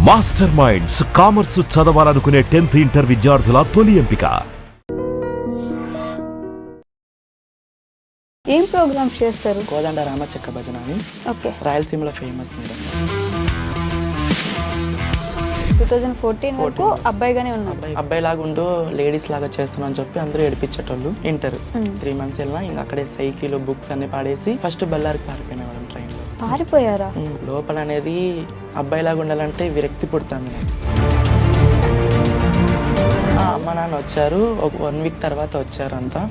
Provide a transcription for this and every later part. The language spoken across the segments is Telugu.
మాస్టర్ మైండ్స్ కామర్స్ చదవాలనుకునే 10th ఇంటర్ విద్యార్థుల తొలి ఎంపిక. ఏం ప్రోగ్రామ్స్ చేస్తారు? కోదండ రామచెక్క భజన అని ఓకే రాయలసీమలో ఫేమస్ మేడం. 2014 వరకు అబ్బాయిగానే ఉన్నారు. అబ్బాయి లాగా ఉంటూ లేడీస్ లాగా చేస్తున్నా అని చెప్పి అందరూ ఏడిపించేటోళ్ళు. ఇంటర్ 3 months వెళ్ళినా ఇంకా అక్కడే సైకిల్ బుక్స్ అన్ని పాడేసి ఫస్ట్ బళ్ళారికి పారిపోయినా మేడం. ట్రైన్ లో పారిపోయారా? లోపల అనేది అబ్బాయి లాగా ఉండాలంటే విరక్తి పుడుతుంది. అమ్మ నాన్న వచ్చారు, ఒక 1 week తర్వాత వచ్చారు. అంతా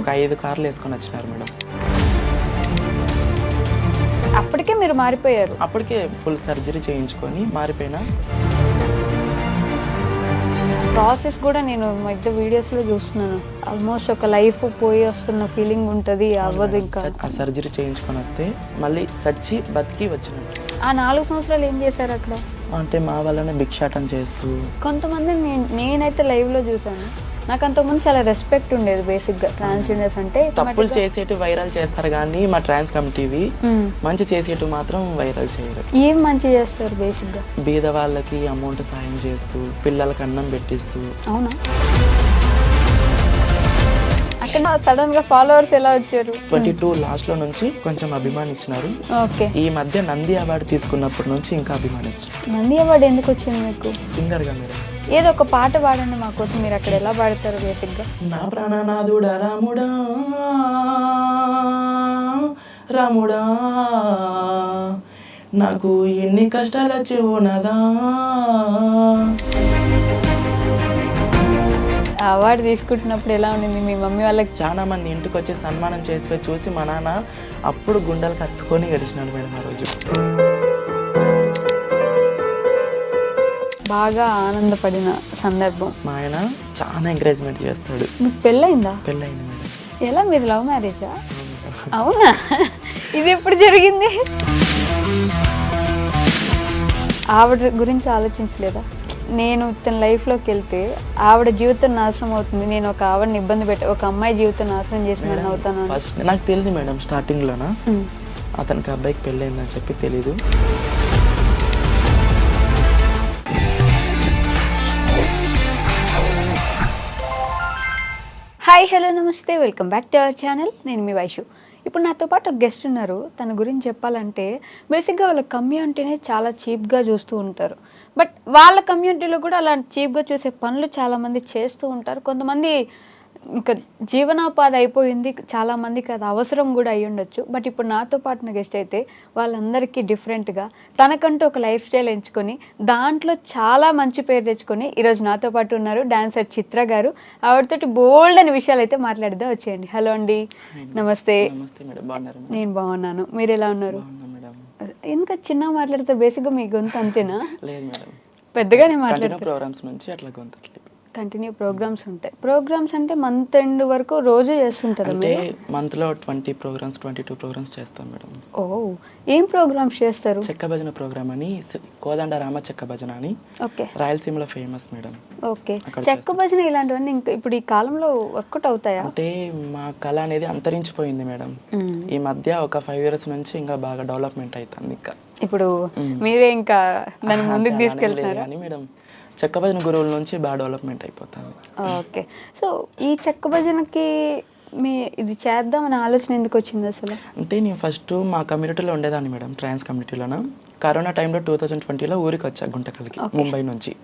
ఒక 5 కార్లు వేసుకొని వచ్చినారు మేడం. అప్పటికే మీరు మారిపోయారు? అప్పటికే ఫుల్ సర్జరీ చేయించుకొని మారిపోయినా. ప్రాసెస్ కూడా నేను మధ్య వీడియోస్ లో చూస్తున్నాను. ఆల్మోస్ట్ ఒక లైఫ్ పోయి వస్తున్న ఫీలింగ్ ఉంటది. అవ్వదు ఇంకా. ఆ సర్జరీ చేయించుకొని వస్తే మళ్ళీ సచ్చి బతికి వచ్చినట్టు. ఆ 4 సంవత్సరాలు ఏం చేశారు అక్కడ? అంటే మా వల్లనే భిక్షాటం చేస్తూ కొంతమంది నేనైతే లైవ్ లో చూసాను. నాకు అంతకుముందు చాలా రెస్పెక్ట్ ఉండేది. బేసిక్ గా ట్రాన్స్జెండర్స్ అంటే తప్పులు చేసేటు వైరల్ చేస్తారు కానీ మా ట్రాన్స్ కమిటీవి మంచి చేసేటు మాత్రం వైరల్ చేయరు. ఏం మంచి చేస్తారు? బేసిక్ గా బీద వాళ్ళకి అమౌంట్ సాయం చేస్తూ, పిల్లలకి అన్నం పెట్టిస్తూ. అవునా? అక్కడ సడన్ గా ఫాలోవర్స్ ఎలా వచ్చారు? 22 లాస్ట్ లో నుంచి కొంచెం అభిమానించినారు. ఓకే. ఈ మధ్య నంది అవార్డు తీసుకున్నప్పటి నుంచి ఇంకా అభిమానించారు. నంది అవార్డు ఎందుకు వచ్చింది మీకు? సింగర్ గా మీరు ఏదో ఒక పాట పాడండి మా కోసం. మీరు అక్కడ ఎలా పాడతారు బేసిక్ గా? నా ప్రాణనాథుడా రాముడా రాముడా, నాకు ఎన్ని కష్టాలు వచ్చేవో నాదా. అవార్డు తీసుకుంటున్నప్పుడు ఎలా ఉండింది? మీ మమ్మీ వాళ్ళకి చాలా మంది ఇంటికి వచ్చి సన్మానం చేసి చూసి మా నాన్న అప్పుడు గుండెలు కట్టుకొని గడిచినాడు మేడం. ఆ రోజు బాగా ఆనందపడిన సందర్భం? మా ఆయన చాలా ఎంకరేజ్మెంట్ చేస్తాడు. మీకు పెళ్ళయిందా? పెళ్ళయింది మేడం. ఎలా? మీరు లవ్ మ్యారేజా? అవునా? ఇది ఎప్పుడు జరిగింది? ఆవిడ గురించి ఆలోచించలేదా? నేను తన లైఫ్లోకి వెళ్తే ఆవిడ జీవితం నాశనం అవుతుంది, నేను ఒక ఆవిడని ఇబ్బంది పెట్టి ఒక అమ్మాయి జీవితం నాశనం చేసిన అవుతాను. ఫస్ట్ నాకు తెలియదు మేడం. స్టార్టింగ్ లోన అతనికి అబ్బాయికి పెళ్ళయిందని చెప్పి తెలీదు. హాయ్, హలో, నమస్తే, welcome back to our channel. నేను మీ వైషు. ఇప్పుడు నాతో పాటు ఒక గెస్ట్ ఉన్నారు. తన గురించి చెప్పాలంటే బేసిక్గా వాళ్ళ కమ్యూనిటీని చాలా చీప్గా చూస్తూ ఉంటారు. బట్ వాళ్ళ కమ్యూనిటీలో కూడా అలా చీప్గా చూసే పనులు చాలామంది చేస్తూ ఉంటారు. కొంతమంది ఇంకా జీవనోపాధి అయిపోయింది, చాలామందికి అది అవసరం కూడా అయ్యి ఉండొచ్చు. బట్ ఇప్పుడు నాతో పాటు గెస్ట్ అయితే వాళ్ళందరికీ డిఫరెంట్గా తనకంటూ ఒక లైఫ్ స్టైల్ ఎంచుకొని దాంట్లో చాలా మంచి పేరు తెచ్చుకొని ఈరోజు నాతో పాటు ఉన్నారు డాన్సర్ చిత్ర గారు. ఆవిడతోటి బోల్డ్ అని విషయాలు అయితే మాట్లాడిద్దాం. వచ్చేయండి. హలో అండి, నమస్తే. నేను బాగున్నాను, మీరు ఎలా ఉన్నారు? ఇంకా చిన్న మాట్లాడితే బేసిక్గా మీ గొంతు అంతేనా? పెద్దగానే మాట్లాడుతారు. కంటిన్యూ ప్రోగ్రామ్స్ ఉంటాయి. ప్రోగ్రామ్స్ అంటే మంత్ ఎండ్ వరకు రోజు చేస్తుంటారు? అంటే మంత్ లో 20 ప్రోగ్రామ్స్ 22 ప్రోగ్రామ్స్ చేస్తాం మేడం. ఓ, ఏం ప్రోగ్రామ్స్ చేస్తారు? చెక్క భజన ప్రోగ్రామ్ అని కోదండ రామచెక్క భజన అని రాయలసీమలో ఫేమస్ మేడం. ఓకే. చెక్క భజన ఇలాంటివన్నీ ఇంకా ఇప్పుడు ఈ కాలంలో వర్కౌట్ అవుతాయా? అంటే మా కళ అనేది అంతరించిపోయింది మేడం. ఈ మధ్య ఒక 5 years నుంచి ఇంకా బాగా డెవలప్మెంట్ అవుతుంది. ఇంకా ఇప్పుడు మీరే ఇంకా దాన్ని ముందుకు తీసుకెళ్తారా? మేడం చెక్క భజన గురువుల నుంచి బాగా డెవలప్మెంట్ అయిపోతుంది. ఓకే. సో ఈ చెక్క భజనకి ఇది చేద్దామని ఆలోచన ఎందుకు వచ్చింది అసలు? అంటే నేను ఫస్ట్ మా కమ్యూనిటీలో ఉండేదాన్ని మేడం, ట్రాన్స్ కమ్యూనిటీలోన. కరోనా టైంలో 2020లో ఊరికి వచ్చా గుంటకల్కి, ముంబై నుంచి.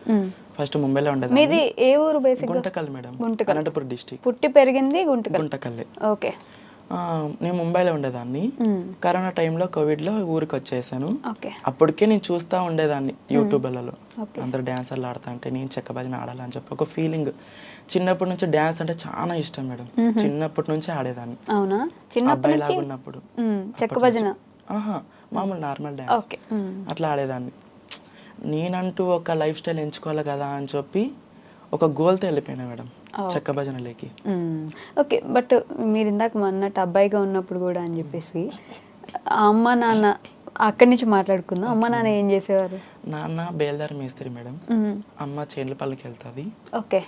ఫస్ట్ ముంబైలో ఉండేది. మీది ఏ ఊరు? Basic Guntakal madam, Anantapuram district. పుట్టి పెరిగింది గుంటకల్లే. ఓకే. నేను ముంబైలో ఉండేదాన్ని. కరోనా టైంలో కోవిడ్లో ఊరికి వచ్చేసాను. అప్పటికే నేను చూస్తూ ఉండేదాన్ని యూట్యూబ్లలో అందరు డాన్సర్లు ఆడుతా అంటే నేను చెక్క భజన ఆడాలని చెప్పి ఒక ఫీలింగ్. చిన్నప్పటి నుంచి డాన్స్ అంటే చాలా ఇష్టం మేడం. చిన్నప్పటి నుంచి ఆడేదాన్ని. అబ్బాయి లాగా ఉన్నప్పుడు చెక్క భజన మామూలు నార్మల్ డాన్స్ అట్లా ఆడేదాన్ని. నేనంటూ ఒక లైఫ్ స్టైల్ ఎంచుకోవాలి కదా అని చెప్పి ఒక గోల్తో వెళ్ళిపోయినా మేడం చెక్క భజనలోకి. ఓకే. బట్ మీరు ఇందాక అన్నట్టు అబ్బాయిగా ఉన్నప్పుడు కూడా అని చెప్పేసి అమ్మ నాన్న అక్కడి నుంచి మాట్లాడుకుందాం. అమ్మ నాన్న ఏం చేసేవారు? నాన్న బేల్దారి మేస్త్రి మేడం, అమ్మ చేనుల పల్లకి వెళ్తుంది. ఓకే.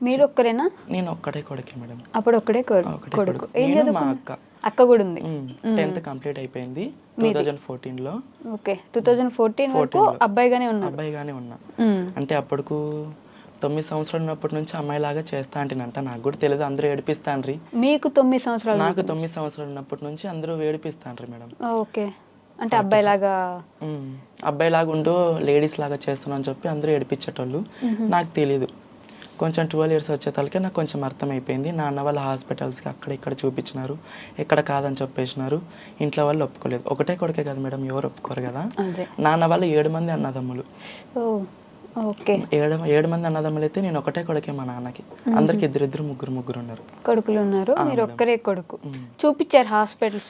మీరు ఒక్కరేనా? నేను ఒక్కడే కొడుకే మేడం. అప్పుడు ఒక్కడే కొడుకు. మా అక్క అక్క కూడా ఉంది. 10th కంప్లీట్ అయిపోయింది 2014లో. ఓకే, 2014 వరకు అబ్బాయిగానే ఉన్నా. అంటే అప్పటికు 9 సంవత్సరాలు ఉన్నప్పటి నుంచి అమ్మాయిలాగా చేస్తా అంటేనంట. నాకు కూడా తెలియదు, అందరూ ఏడిపిస్తాన్రి. మీకు 9 సంవత్సరాలు? నాకు 9 సంవత్సరాలు ఉన్నప్పటి నుంచి అందరూ ఏడిపిస్తాన్రి మేడం. ఓకే, అంటే అబ్బాయిలాగా ఉండు, లేడీస్ లాగా చేస్తున్నావు అని చెప్పి అందరూ ఏడిపించేటోళ్ళు. నాకు తెలియదు. కొంచెం 12 years వచ్చేతలకే నాకు కొంచెం అర్థమైపోయింది. నాన్న వాళ్ళ హాస్పిటల్స్కి అక్కడ ఇక్కడ చూపించినారు, ఎక్కడ కాదని చెప్పేసినారు. ఇంట్లో వాళ్ళు ఒప్పుకోలేదు. ఒకటే కొడుకే కదా మేడం, ఎవరు ఒప్పుకోరు కదా. నాన్న వాళ్ళు 7 మంది అన్నదమ్ములు. ఓకే, 7 మంది అన్నదమ్ములు అయితే నేను ఒకటే కొడుకే మా నాన్నకి. అందరికి ఇద్దరు ముగ్గురు ఉన్నారు. కొడుకులు ఉన్నారు, మీరు ఒక్కరే కొడుకు. చూపించారు హాస్పిటల్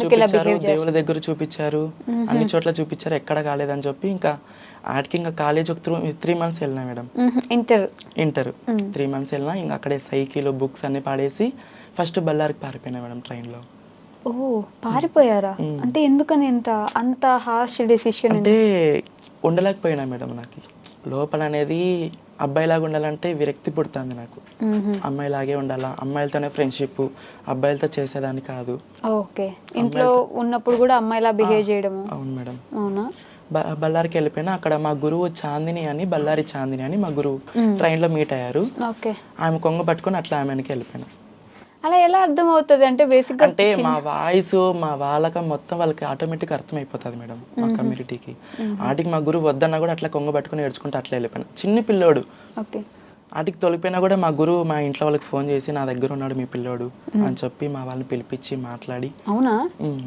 చూపించారు, దేవుల దగ్గర చూపించారు, అన్ని చోట్ల చూపించారు, ఎక్కడ కాలేదని చెప్పి ఇంకా ఆడికి ఇంకా కాలేజ్ ఒక 3 months వెళ్ళినా మేడం. ఇంటర్ 3 months వెళ్ళినా. ఇంకా అక్కడే సైకిల్ బుక్స్ అన్ని పాడేసి ఫస్ట్ బళ్ళారికి పారిపోయినా మేడం ట్రైన్లో. ఓ, పారిపోయారా? అంటే ఎందుకని అంత హార్ష్ డెసిషన్? అంటే ఉండలేకపోయినా మేడం. నాకు లోపల అనేది అబ్బాయిలాగా ఉండాలంటే విరక్తి పుడుతుంది నాకు. అమ్మాయిలాగే ఉండాలా, అమ్మాయిలతోనే ఫ్రెండ్షిప్, అబ్బాయిలతో చేసేదాన్ని కాదు. ఓకే, ఇంట్లో ఉన్నప్పుడు కూడా అమ్మాయిలా బిహేవ్ చేయడం? అవును మేడం. అవునా? బళ్ళారికి వెళ్ళిపోయినా. అక్కడ మా గురువు చాందిని అని, బళ్ళారి చాందిని అని మా గురువు ట్రైన్లో మీట్ అయ్యారు. ఆమె కొంగ పట్టుకొని అట్లా ఆమె వెనక్కి వెళ్ళిపోయినా. అలా ఎలా అర్థం అవుతుంది? అంటే బేసిక్ అంటే మా వాయిస్ మా వాళ్ళకి మొత్తం వాళ్ళకి ఆటోమేటిక్ అర్థమైపోతుంది మేడం, మా కమ్యూనిటీకి. ఆటికి మా గురువు వద్దన్నా కూడా అట్లా కొంగ పట్టుకుని ఏడ్చుకుంటే అట్లా వెళ్ళిపోయినా. చిన్న పిల్లోడు. ఆటికి తొలిపోయినా కూడా మా గురువు మా ఇంట్లో వాళ్ళకి ఫోన్ చేసి నా దగ్గర ఉన్నాడు మీ పిల్లోడు అని చెప్పి మా వాళ్ళని పిలిపించి మాట్లాడి. అవునా?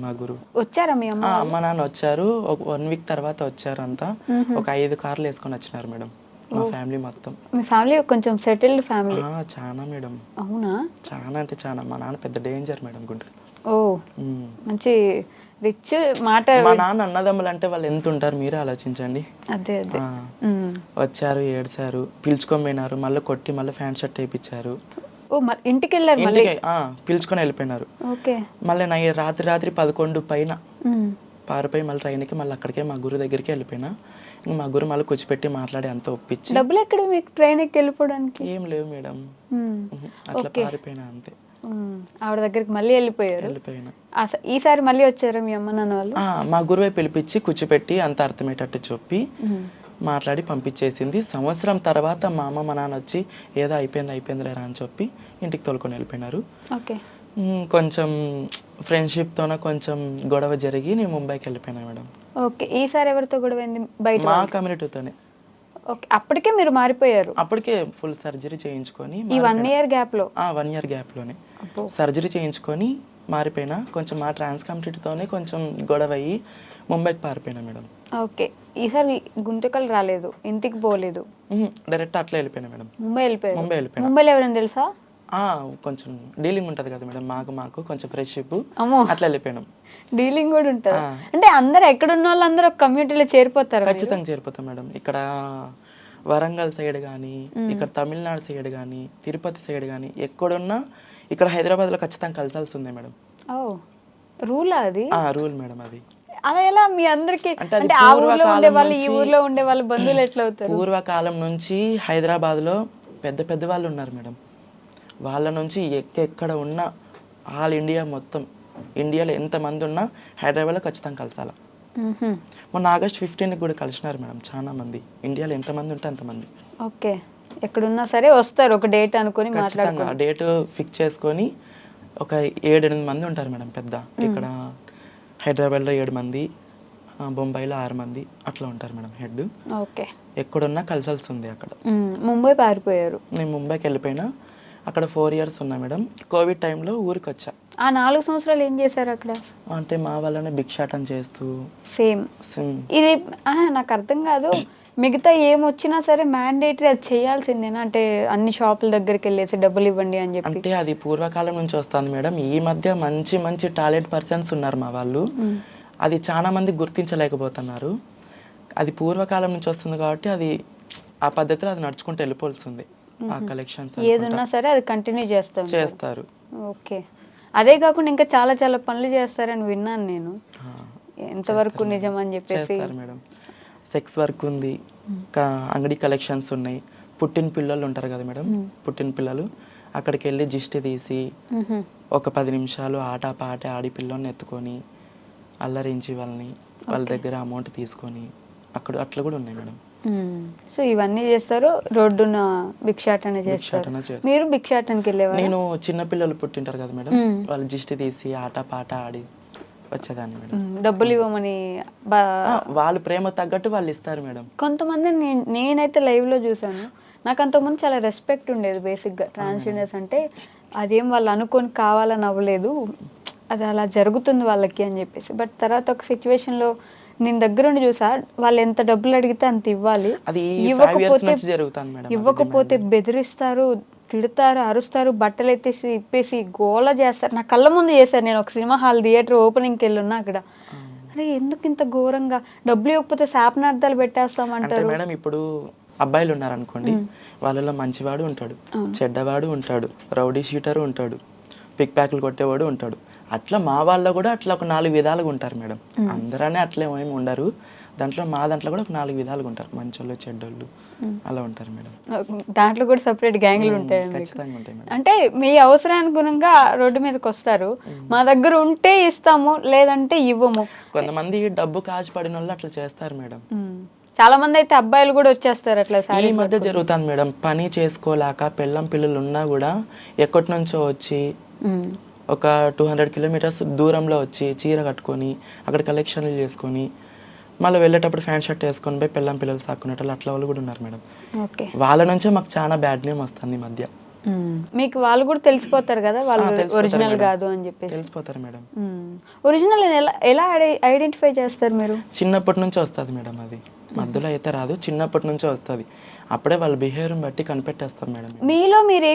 మా గురువు వచ్చారా? మీ అమ్మ నాన్న వచ్చారు. ఒక 1 week తర్వాత వచ్చారు. అంతా ఒక 5 కార్లు వేసుకొని వచ్చినారు మేడం, మా ఫ్యామిలీ మొత్తం. మీ ఫ్యామిలీ కొంచెం సెటిల్డ్ ఫ్యామిలీ? చాలా మేడం. అవునా? చాలా అంటే చాలా. మా నాన్న పెద్ద డేంజర్ మేడం గుంటూరు. ఓ, మంచి రిచ్ మాట. మా నాన్న అన్నదమ్ములు అంటే వాళ్ళు ఎంత ఉంటారు మీరే ఆలోచించండి. అదే వచ్చారు, ఏడ్చారు, పిలుచుకొని పోయినారు, మళ్ళీ కొట్టి మళ్ళీ ప్యాంట్ షర్ట్ వేయించారు. ఓ, ఇంటికి వెళ్ళారు? పిలుచుకొని వెళ్ళిపోయినారు. మళ్ళీ రాత్రి 11 పైన పారిపోయి మళ్ళీ ట్రైన్కి మళ్ళీ అక్కడికే మా గురు దగ్గరికి వెళ్ళిపోయినా. మా గురు మళ్ళీ కూర్చిపెట్టి మాట్లాడి అంతా ఒప్పించి. డబ్బులు ఎక్కడ మీకు ట్రైన్ ఎక్కి వెళ్ళిపోవడానికి? ఏం లేవు మేడం, అట్లా పారిపోయినా అంతే. ఆవిడ దగ్గరికి మళ్ళీ వెళ్ళిపోయినా. ఈసారి మళ్ళీ వచ్చారు మీ అమ్మ నాన్న వాళ్ళు? మా గురువే పిలిపించి కూర్చోపెట్టి అంత అర్థమయ్యేటట్టు చెప్పి మాట్లాడి పంపించేసింది. సంవత్సరం తర్వాత మా అమ్మ మా నాన్న వచ్చి ఏదో అయిపోయింది లేరా అని చెప్పి ఇంటికి తోలుకొని వెళ్ళిపోయినారు. కొంచెం ఫ్రెండ్షిప్తోన కొంచెం గొడవ జరిగి నేను ముంబైకి వెళ్ళిపోయినా మేడం. ఓకే, ఈసారి ఎవరితో గొడవ అయింది? బయట మా కమ్యూనిటీతోనే. ఓకే, అప్పటికే మీరు మారిపోయారు? అప్పటికే ఫుల్ సర్జరీ చేయించుకొని ఈ 1 year గ్యాప్ లో? 1 year గ్యాప్లోనే సర్జరీ చేయించుకొని మారిపోయినా. కొంచెం మా ట్రాన్స్ కమ్యూనిటీతోనే కొంచెం గొడవ అయ్యి ముంబైకి పారిపోయినా మేడం. ఓకే, ఈసారి గుంటకల్ రాలేదు, ఇంటికి పోలేదు, డైరెక్ట్ అట్లా వెళ్ళిపోయినా మేడం. ముంబై వెళ్ళిపోయినా. ముంబైలో ఎవరైనా తెలుసా? కొంచెం డీలింగ్ ఉంటది కదా మేడం, మాకు కొంచెం ఫ్రెండ్షిప్, అట్లా వెళ్ళిపోయినాం. డీలింగ్ కూడా ఉంటుంది అంటే? అందరూ ఎక్కడ ఉన్న వాళ్ళు అందరూ ఒక కమ్యూనిటీలో చేరిపోతారు? ఖచ్చితంగా చేరిపోతాం మేడం. ఇక్కడ వరంగల్ సైడ్ కానీ, ఇక్కడ తమిళనాడు సైడ్ కానీ, తిరుపతి సైడ్ కానీ, ఎక్కడున్నా ఇక్కడ హైదరాబాద్లో ఖచ్చితంగా కలిసాల్సి ఉంది మేడం. రూల్ అది? రూల్ మేడం అది. అలా ఎలా మీ అందరికి? అంటే ఆ ఊర్లో ఉండే వాళ్ళు ఈ ఊర్లో ఉండే వాళ్ళు బంధువులు ఎట్లా అవుతారు? పూర్వకాలం నుంచి హైదరాబాద్లో పెద్ద వాళ్ళు ఉన్నారు మేడం. వాళ్ళ నుంచి ఎక్కడ ఉన్నా ఆల్ ఇండియా మొత్తం, ఇండియాలో ఎంతమంది ఉన్నా హైదరాబాద్లో ఖచ్చితంగా కలిసాల. మొన్న August 15 కూడా కలిసినారు మేడం చాలా మంది. ఇండియాలో ఎంతమంది ఉంటే అంతమంది. ఓకే, ఎక్కడున్నా సరే వస్తారు, ఒక డేట్ అనుకొని ఖచ్చితంగా డేట్ ఫిక్స్ చేసుకొని. ఒక 7-8 మంది ఉంటారు మేడం పెద్ద. ఇక్కడ హైదరాబాద్లో 7 మంది, బొంబాయిలో 6 మంది అట్లా ఉంటారు మేడం హెడ్. ఓకే, ఎక్కడున్నా కలిసాల్సి ఉంది అక్కడ. ముంబై పారిపోయారు? నేను ముంబైకి వెళ్ళిపోయినా. అక్కడ 4 years ఉన్నా మేడం. కోవిడ్ టైంలో ఊరికి వచ్చా. ఆ 4 సంవత్సరాలు ఏం చేశారు అక్కడ? అంటే మా వాళ్ళనే భిక్షాటం చేస్తూ. సేమ్ ఇది నాకు అర్థం కాదు. మిగతా ఏమొచ్చినా సరే మ్యాండేటరీ అది చేయాల్సిందేనా? అంటే అన్ని షాపుల దగ్గరికి వెళ్ళేసి డబ్బులు ఇవ్వండి అని చెప్పి? అంటే అది పూర్వకాలం నుంచి వస్తుంది మేడం. ఈ మధ్య మంచి టాలెంట్ పర్సన్స్ ఉన్నారు మా వాళ్ళు. అది చాలా మంది గుర్తించలేకపోతున్నారు. అది పూర్వకాలం నుంచి వస్తుంది కాబట్టి అది ఆ పద్ధతిలో అది నడుచుకుంటూ వెళ్ళిపోవాల్సింది. ఆ కలెక్షన్స్ ఏదున్నా సరే అది కంటిన్యూ చేస్తారు. ఓకే, అదే కాకుండా ఇంకా చాలా పనులు చేస్తారని విన్నాను నేను. ఎంతవరకు నిజం అని చెప్పేసి? మేడం సెక్స్ వర్క్ ఉంది, అంగడి కలెక్షన్స్ ఉన్నాయి. పుట్టిన పిల్లలు ఉంటారు కదా మేడం, పుట్టిన పిల్లలు అక్కడికి వెళ్ళి జిస్టి తీసి ఒక 10 నిమిషాలు ఆట పాట ఆడి పిల్లోని ఎత్తుకొని అల్లరించి వాళ్ళ దగ్గర అమౌంట్ తీసుకొని అట్లా కూడా ఉన్నాయి మేడం. సో ఇవన్నీ చేస్తారు, రోడ్డున భిక్షాటన చేస్తారు. భిక్షాటన చేస్తారు. మీరు భిక్షాటనకి వెళ్ళేవారు? నేను చిన్న పిల్లలు పుట్టింటారు కదా మేడం, వాళ్ళు దిష్టి తీసి ఆట పాట ఆడి వచ్చేదాన్ని మేడం. డబ్బులు ఇవ్వమని వాళ్ళు ప్రేమ తగ్గట్టు వాళ్ళు ఇస్తారు మేడం. కొంతమంది నేనైతే లైవ్ లో చూసాను, నాకు అంతకుముందు చాలా రెస్పెక్ట్ ఉండేది. బేసిక్గా ట్రాన్స్జెండర్స్ అంటే అదేం వాళ్ళు అనుకొని కావాలని అవ్వలేదు, అది అలా జరుగుతుంది వాళ్ళకి అని చెప్పేసి. బట్ తర్వాత ఒక సిచ్యువేషన్లో నేను దగ్గరుండి చూసా, వాళ్ళు ఎంత డబ్బులు అడిగితే అంత ఇవ్వాలి, ఇవ్వకపోతే బెదిరిస్తారు, తిడతారు, అరుస్తారు, బట్టలు ఎత్తేసి ఇప్పేసి గోల చేస్తారు. నా కళ్ళ ముందు చేశారు. నేను ఒక సినిమా హాల్ థియేటర్ ఓపెనింగ్కి వెళ్ళున్నా, అక్కడ అరే ఎందుకు ఇంత ఘోరంగా, డబ్బులు ఇవ్వకపోతే శాపనార్థాలు పెట్టేస్తామంటారు మేడం. ఇప్పుడు అబ్బాయిలు ఉన్నారనుకోండి, వాళ్ళలో మంచివాడు ఉంటాడు, చెడ్డవాడు ఉంటాడు, రౌడీ షీటరు ఉంటాడు, పిక్ ప్యాక్లు కొట్టేవాడు ఉంటాడు. అట్లా మా వాళ్ళ కూడా అట్లా ఒక 4 విధాలుగా ఉంటారు మేడం. అందరనే అట్లా ఏమి ఉండరు, మా దాంట్లో కూడా ఒక 4 విధాలుగా ఉంటారు, మంచోళ్ళు చెడ్డోళ్ళు అలా ఉంటారు మేడం. దాంట్లో కూడా సెపరేట్ గ్యాంగ్లు ఉంటాయి. ఖచ్చితంగా ఉంటాయి మేడం. అంటే మీ అవసరానుగుణంగా రోడ్డు మీదకి వస్తారు, మా దగ్గర ఉంటే ఇస్తాము లేదంటే ఇవ్వము. కొంతమంది డబ్బు కాచిపడిన వాళ్ళు అట్లా చేస్తారు మేడం. చాలా మంది అయితే అబ్బాయిలు కూడా వచ్చేస్తారు అట్లా. ఈ మధ్య జరుగుతుంది మేడం, పని చేసుకోలేక పిల్లం పిల్లలు ఉన్నా కూడా ఎక్కడి నుంచో వచ్చి ఒక 200 కిలోమీటర్స్ దూరంలో వచ్చి చీర కట్టుకొని అక్కడ కలెక్షన్లు చేసుకొని మళ్ళీ వెళ్ళేటప్పుడు ఫ్యాన్ షర్ట్ వేసుకొని పోయి పిల్లం పిల్లలు సాక్కునేటప్పుడు అట్లా వాళ్ళు కూడా ఉన్నారు మేడం. వాళ్ళ నుంచే మాకు చాలా బ్యాడ్ నేమ్ వస్తుంది ఈ మధ్య. మీకు వాళ్ళు కూడా తెలిసిపోతారు కదా, వాళ్ళు ఒరిజినల్ కాదు అని చెప్పి తెలిసిపోతారు మేడం. ఒరిజినల్ ఎలా ఐడెంటిఫై చేస్తారు మీరు? చిన్నప్పటి నుంచి వస్తుంది మేడం, అది మధ్యలో అయితే రాదు, చిన్నప్పటి నుంచే వస్తుంది. అప్పుడే వాళ్ళ బిహేవియర్ బట్టి కనిపెట్టేస్తాం మేడం. మీలో మీరు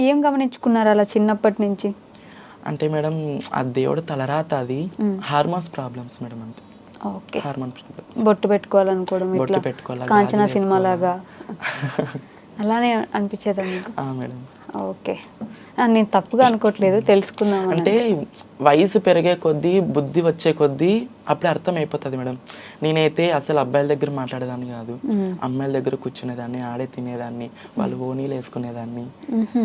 ఏం గమనించుకున్నారు అలా చిన్నప్పటి నుంచి? అంటే మేడం ఆ దేవుడు తలరాత, అది హార్మోన్స్ ప్రాబ్లమ్స్ మేడం. అంతే, హార్మోన్ ప్రాబ్లమ్స్. బొట్టు పెట్టుకోవాలనుకోవడం, బొట్టు పెట్టుకోవాలి, కాంచనా సినిమా లాగా అలానే అనిపించేదా మీకు? మేడం. ఓకే, నేను తప్పుగా అనుకోవట్లేదు, తెలుసుకుందాం. అంటే వయసు పెరిగే కొద్దీ బుద్ధి వచ్చే కొద్దీ అప్పుడే అర్థం అయిపోతుంది మేడం. నేనైతే అసలు అబ్బాయిల దగ్గర మాట్లాడేదాన్ని కాదు, అమ్మాయిల దగ్గర కూర్చునేదాన్ని, ఆడే తినేదాన్ని, వాళ్ళు ఓనీలు వేసుకునేదాన్ని,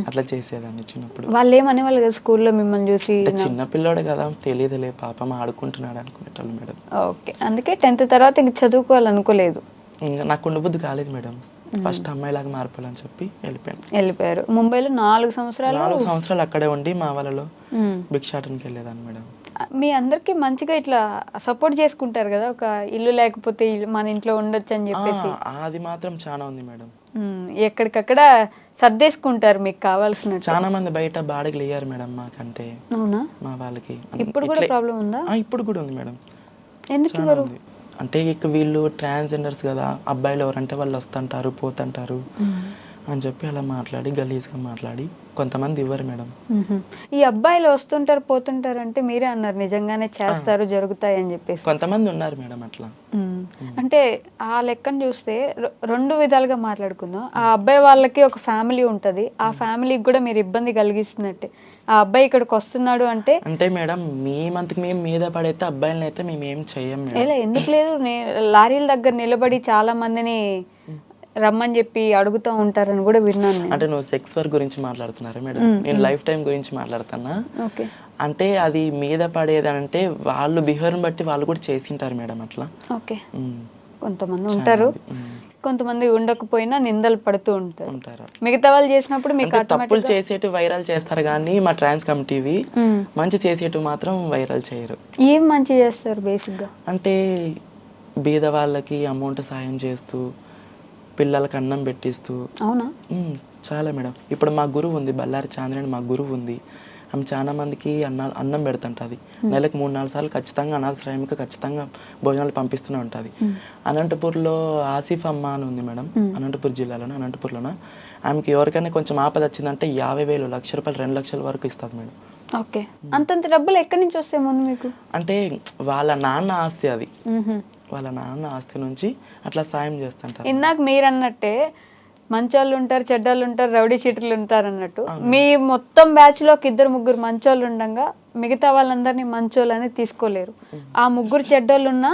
అట్లా చేసేదాన్ని చిన్నప్పుడు. వాళ్ళు ఏమనే వాళ్ళు కదా స్కూల్లో మిమ్మల్ని చూసి? చిన్న పిల్లోడు కదా, తెలియదులే పాపం ఆడుకుంటున్నాడు అనుకునేటోళ్ళు మేడం. ఓకే, అందుకే 10th తర్వాత ఇంక చదువుకోవాలనుకోలేదు? ఇంకా నాకు ఉండబుద్ధి కాలేదు మేడం, ఫస్ట్ అమ్మాయిలాగా మారిపోవాలని చెప్పి వెళ్ళిపోయారు. ముంబైలో 4 సంవత్సరాలు అక్కడే ఉండి మా వాళ్ళలో భిక్షాటనకి వెళ్ళేదాన్ని మేడం. మీ అందరికి మంచిగా ఇట్లా సపోర్ట్ చేసుకుంటారు కదా, ఒక ఇల్లు లేకపోతే మన ఇంట్లో ఉండొచ్చు అని చెప్పేసి? అది మాత్రం చాలా ఉంది మేడం. ఎక్కడికక్కడ సర్దేసుకుంటారు మీకు కావాల్సిన. చాలా మంది బయట బాడీలు వేయారు మేడం మాకంటే. అవునా? మా వాళ్ళకి ఇప్పుడు కూడా ప్రాబ్లం ఉందా? ఇప్పుడు కూడా ఉంది మేడం. ఎందుకు? అంటే ఇక వీళ్ళు ట్రాన్స్జెండర్స్ కదా, అబ్బాయిలు ఎవరంటే వాళ్ళు వస్తుంటారు పోతుంటారు అని చెప్పి అలా మాట్లాడి గలీజ్గా మాట్లాడి కొంతమంది ఇవ్వరు మేడం. ఈ అబ్బాయిలు వస్తుంటారు పోతుంటారు అంటే మీరే అన్నారు నిజంగానే చేస్తారు, జరుగుతాయి అని చెప్పేసి. కొంతమంది ఉన్నారు మేడం అట్లా. అంటే ఆ లెక్కను చూస్తే 2 విధాలుగా మాట్లాడుకుందాం. ఆ అబ్బాయి వాళ్ళకి ఒక ఫ్యామిలీ ఉంటది, ఆ ఫ్యామిలీకి కూడా మీరు ఇబ్బంది కలిగిస్తున్నట్టే. ఆ అబ్బాయి ఇక్కడికి వస్తున్నాడు అంటే మేడం మేమంతకు మేము మీద పడైతే అబ్బాయిలని అయితే మేము ఏం చెయ్యం. ఎందుకు లేదు, లారీల దగ్గర నిలబడి చాలా మందిని రమ్మని చెప్పి అడుగుతూ ఉంటారని కూడా విన్నాను. అంటే నువ్వు సెక్స్ వర్క్ గురించి మాట్లాడుతున్నారా మేడం? నేను లైఫ్ టైం గురించి మాట్లాడుతున్నా. అంటే అది మీద పడేది అంటే వాళ్ళు బిహేవియర్ బట్టి వాళ్ళు కూడా చేసింటారు మేడం అట్లా. ఓకే, కొంతమంది ఉంటారు, కొంతమంది ఉండకపోయినా నిందలు పడుతూ ఉంటారు. మిగతా వాళ్ళు చేసినప్పుడు మీకు తప్పులు చేసేటు వైరల్ చేస్తారు కానీ మా ట్రాన్స్ కమిటీవి మంచి చేసేటు మాత్రం వైరల్ చేయరు. ఏం మంచి చేస్తారు బేసిక్ గా? అంటే బీద వాళ్ళకి అమౌంట్ సాయం చేస్తూ, పిల్లలకి అన్నం పెట్టిస్తూ. అవునా? చాలా మేడం. ఇప్పుడు మా గురువు ఉంది, బళ్ళారి చాంద్రని మా గురువు ఉంది, ఆమె చాలా మందికి అన్నం పెడుతుంటుంది. నెలకు 3-4 సార్లు ఖచ్చితంగా అనాథాశ్రయంకి ఖచ్చితంగా భోజనాలు పంపిస్తూనే ఉంటుంది. అనంతపూర్లో ఆసిఫ్ అమ్మ అని ఉంది మేడం, అనంతపూర్ జిల్లాలోనే అనంతపూర్లోనే. ఆమెకి ఎవరికైనా కొంచెం ఆపద వచ్చిందంటే 50,000, ₹1,00,000, 2 లక్షల వరకు ఇస్తుంది మేడం. ఓకే, అంతంత డబ్బులు ఎక్కడి నుంచి వస్తాయి ముందు మీకు? అంటే వాళ్ళ నాన్న ఆస్తి, అది వాళ్ళ నాన్న ఆస్తి నుంచి అట్లా సాయం చేస్తుంటారు. ఇందాక మీరు అన్నట్టే మంచోళ్ళు ఉంటారు, చెడ్డోళ్ళు ఉంటారు, రౌడీ చీటర్లు ఉంటారు అన్నట్టు, మీ మొత్తం బ్యాచ్ లో 2-3 మంచోళ్ళు ఉండగా మిగతా వాళ్ళందరినీ మంచోళ్ళు అనేది తీసుకోలేరు. ఆ 3 చెడ్డోళ్ళు ఉన్నా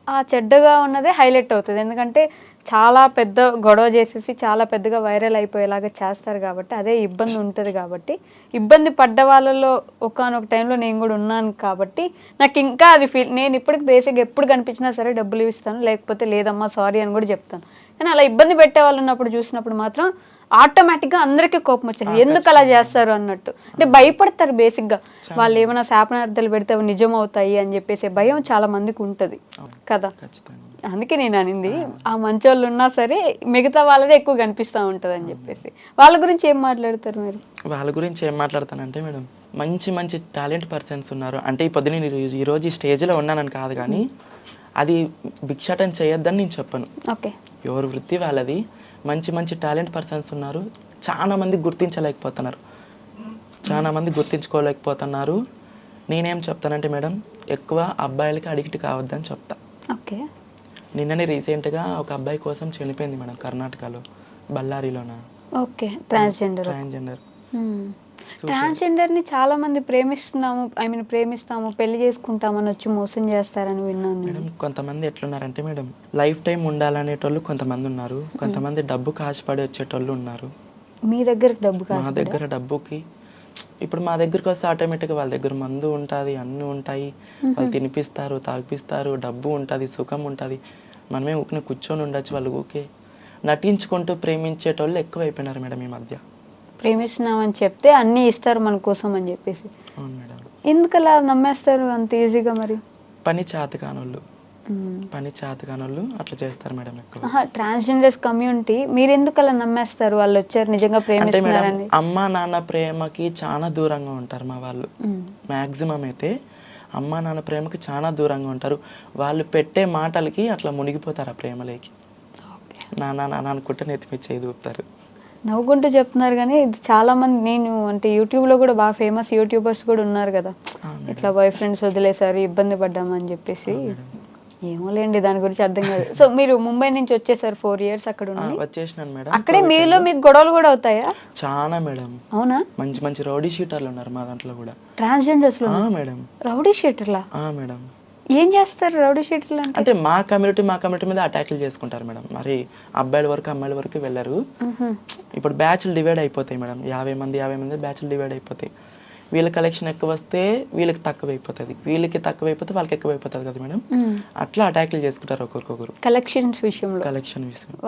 ఆ చెడ్డగా ఉన్నదే హైలైట్ అవుతుంది. ఎందుకంటే చాలా పెద్ద గొడవ చేసేసి చాలా పెద్దగా వైరల్ అయిపోయేలాగా చేస్తారు కాబట్టి అదే ఇబ్బంది ఉంటుంది కాబట్టి ఇబ్బంది పడ్డ వాళ్ళలో ఒకానొక టైంలో నేను కూడా ఉన్నాను కాబట్టి నాకు ఇంకా అది నేను ఇప్పటికి బేసిక్గా ఎప్పుడు కనిపించినా సరే డబ్బులు ఇస్తాను, లేకపోతే లేదమ్మా సారీ అని కూడా చెప్తాను. కానీ అలా ఇబ్బంది పెట్టే వాళ్ళు ఉన్నప్పుడు చూసినప్పుడు మాత్రం ఆటోమేటిక్గా అందరికీ కోపం వచ్చేది, ఎందుకు అలా చేస్తారు అన్నట్టు. అంటే భయపడతారు బేసిక్గా, వాళ్ళు ఏమైనా శాపనార్థాలు పెడితే అవి నిజం అవుతాయి అని చెప్పేసి భయం చాలా మందికి ఉంటుంది కదా. అందుకే నేను అనింది ఆ మంచోళ్ళు ఉన్నా సరే మిగతా వాళ్ళదే ఎక్కువ కనిపిస్తూ ఉంటుంది అని చెప్పేసి. వాళ్ళ గురించి ఏం మాట్లాడతారు మీరు? వాళ్ళ గురించి ఏం మాట్లాడతానంటే మేడం, మంచి మంచి టాలెంట్ పర్సన్స్ ఉన్నారు. అంటే ఈ పొద్దున ఈరోజు ఈ స్టేజ్లో ఉన్నానని కాదు, కానీ అది భిక్షాటం చేయొద్దని నేను చెప్పను. ఓకే, ఎవరు వృత్తి వాళ్ళది. మంచి మంచి టాలెంట్ పర్సన్స్ ఉన్నారు, చాలా మంది గుర్తించలేకపోతున్నారు, చాలా మంది గుర్తించుకోలేకపోతున్నారు. నేనేం చెప్తానంటే మేడం, ఎక్కువ అబ్బాయిలకి అడిక్ట్ కావద్దని చెప్తా. ఓకే, నిన్ననే రీసెంట్గా ఒక అబ్బాయి కోసం చనిపోయింది మేడం, కర్ణాటకలో, బళ్ళారిలోన. Okay, transgender. ట్రాన్స్జెండర్ని చాలా మంది ప్రేమిస్తాము పెళ్లి చేసుకుంటామని వచ్చి మోసం చేస్తారని విన్నాను మేడం. కొంతమంది ఎట్లున్నారంటే మేడం, లైఫ్ టైం ఉండాలనేటోళ్ళు కొంతమంది ఉన్నారు, కొంతమంది డబ్బు కాశపడి వచ్చేటోళ్ళు ఉన్నారు. మీ దగ్గర డబ్బు మా దగ్గర డబ్బుకి, ఇప్పుడు మా దగ్గరికి వస్తే ఆటోమేటిక్గా వాళ్ళ దగ్గర మందు ఉంటుంది, అన్నీ ఉంటాయి, వాళ్ళు తినిపిస్తారు, తాగిపిస్తారు, డబ్బు ఉంటుంది, సుఖం ఉంటుంది. మనమే ఊరిని కూర్చొని ఉండొచ్చు, వాళ్ళు ఊకే నటించుకుంటూ ప్రేమించేటోళ్ళు ఎక్కువైపోయినారు మేడం ఈ మధ్య. ప్రేమిస్తున్నామని చెప్తే అన్నీ ఇస్తారు మన కోసం అని చెప్పేసి. అవును మేడం. ఎందుకు అలా నమ్మేస్తారు అంత ఈజీగా? మరి పని చేతకానోళ్ళు అట్లా చేస్తారు మేడం ఎక్కువ. ట్రాన్స్జెండర్స్ కమ్యూనిటీ మీరు ఎందుకు అలా నమ్మేస్తారు? వాళ్ళు వచ్చారు నిజంగా ప్రేమిస్తున్నారని. అమ్మా నాన్న ప్రేమకి చాలా దూరంగా ఉంటారు మా వాళ్ళు. మ్యాక్సిమం అయితే అమ్మా నాన్న ప్రేమకి చాలా దూరంగా ఉంటారు. వాళ్ళు పెట్టే మాటలకి అట్లా మునిగిపోతారు ఆ ప్రేమలోకి. నాన్న నాన్న అనుకుంటే నెత్తిమిచ్చేది ఊపుతారు. నవ్వుకుంటూ చెప్తున్నారు, కానీ ఇది చాలా మంది నేను అంటే యూట్యూబ్లో కూడా బాగా ఫేమస్ యూట్యూబర్స్ కూడా ఉన్నారు కదా, ఇట్లా బాయ్ ఫ్రెండ్స్ వదిలేసారు ఇబ్బంది పడ్డామని చెప్పేసి. ఏమోలేండి, దాని గురించి అర్థం కాదు. సో మీరు ముంబై నుంచి వచ్చేసారు, 4 years అక్కడ వచ్చేసినాను మేడం. అక్కడే మీలో మీకు గొడవలు కూడా అవుతాయా? చాలా మేడం. అవునా? మంచి మంచి రౌడీ షీటర్లు ఉన్నారు మా దాంట్లో కూడా. ట్రాన్స్జెండర్స్ లో మేడం రౌడీ షీటర్లా? మేడం. ఏం చేస్తారు రౌడీ షీటర్లు అంటే మా కమ్యూనిటీ మీద అటాక్లు చేసుకుంటారు మేడం. మరి అబ్బాయిల వరకు అమ్మాయిల వరకు వెళ్ళరు. ఇప్పుడు బ్యాచ్లు డివైడ్ అయిపోతాయి మేడం, 50 మంది బ్యాచ్లు డివైడ్ అయిపోతాయి. వీళ్ళ కలెక్షన్ ఎక్కువ వస్తే వీళ్ళకి తక్కువ అయిపోతుంది, వీళ్ళకి తక్కువ అయిపోతే వాళ్ళకి ఎక్కువ అయిపోతుంది కదా మేడం. అట్లా అటాక్లు చేసుకుంటారు ఒకరికొకరు. కలెక్షన్ విషయం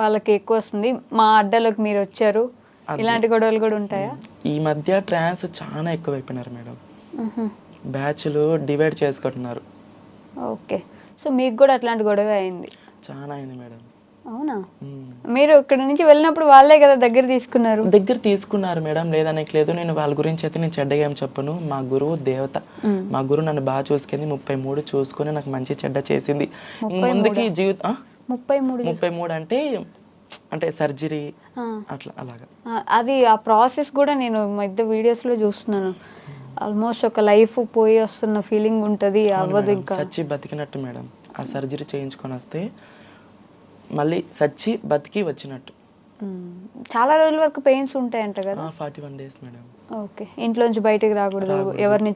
వాళ్ళకి ఎక్కువ వస్తుంది, మా అడ్డలోకి మీరు వచ్చారు, ఇలాంటి గొడవలు కూడా ఉంటాయా? ఈ మధ్య ట్రాన్స్ చాలా ఎక్కువ అయిపోయినారు మేడం, బ్యాచ్లు డివైడ్ చేసుకుంటున్నారు. ఓకే, సో మీకు కూడా అట్లాంటి గొడవ అయింది? చాలా అయింది మేడం. అవునా? మీరు ఇక్కడ నుంచి వెళ్ళినప్పుడు వాళ్ళే కదా దగ్గర తీసుకున్నారు మేడం, లేదనేకి లేదు. నేను వాళ్ళ గురించి అయితే నేను చెడ్డగా ఏం చెప్పను. మా గురువు దేవత, మా గురువు నన్ను బాగా చూసుకుంది, 33 చూసుకొని నాకు మంచి చెడ్డ చేసింది. ముందుకి జీవితం 33 అంటే సర్జరీ అట్లా అలాగా. అది ఆ ప్రాసెస్ కూడా నేను మధ్య వీడియోస్లో చూస్తున్నాను. ఆల్మోస్ట్ ఒక లైఫ్ పోయి వస్తున్న ఫీలింగ్ ఉంటుంది, అవ్వదు ఇంకా. సచ్చి బతికినట్టు మేడం. ఆ సర్జరీ చేయించుకొని వస్తే మళ్ళీ సచ్చి బతికి వచ్చినట్టు. చాలా రోజుల వరకు పెయిన్స్ ఉంటాయంట కదా? 41 days మేడం. ఓకే, ఇంట్లోంచి బయటకు రాకూడదు, ఎవరిని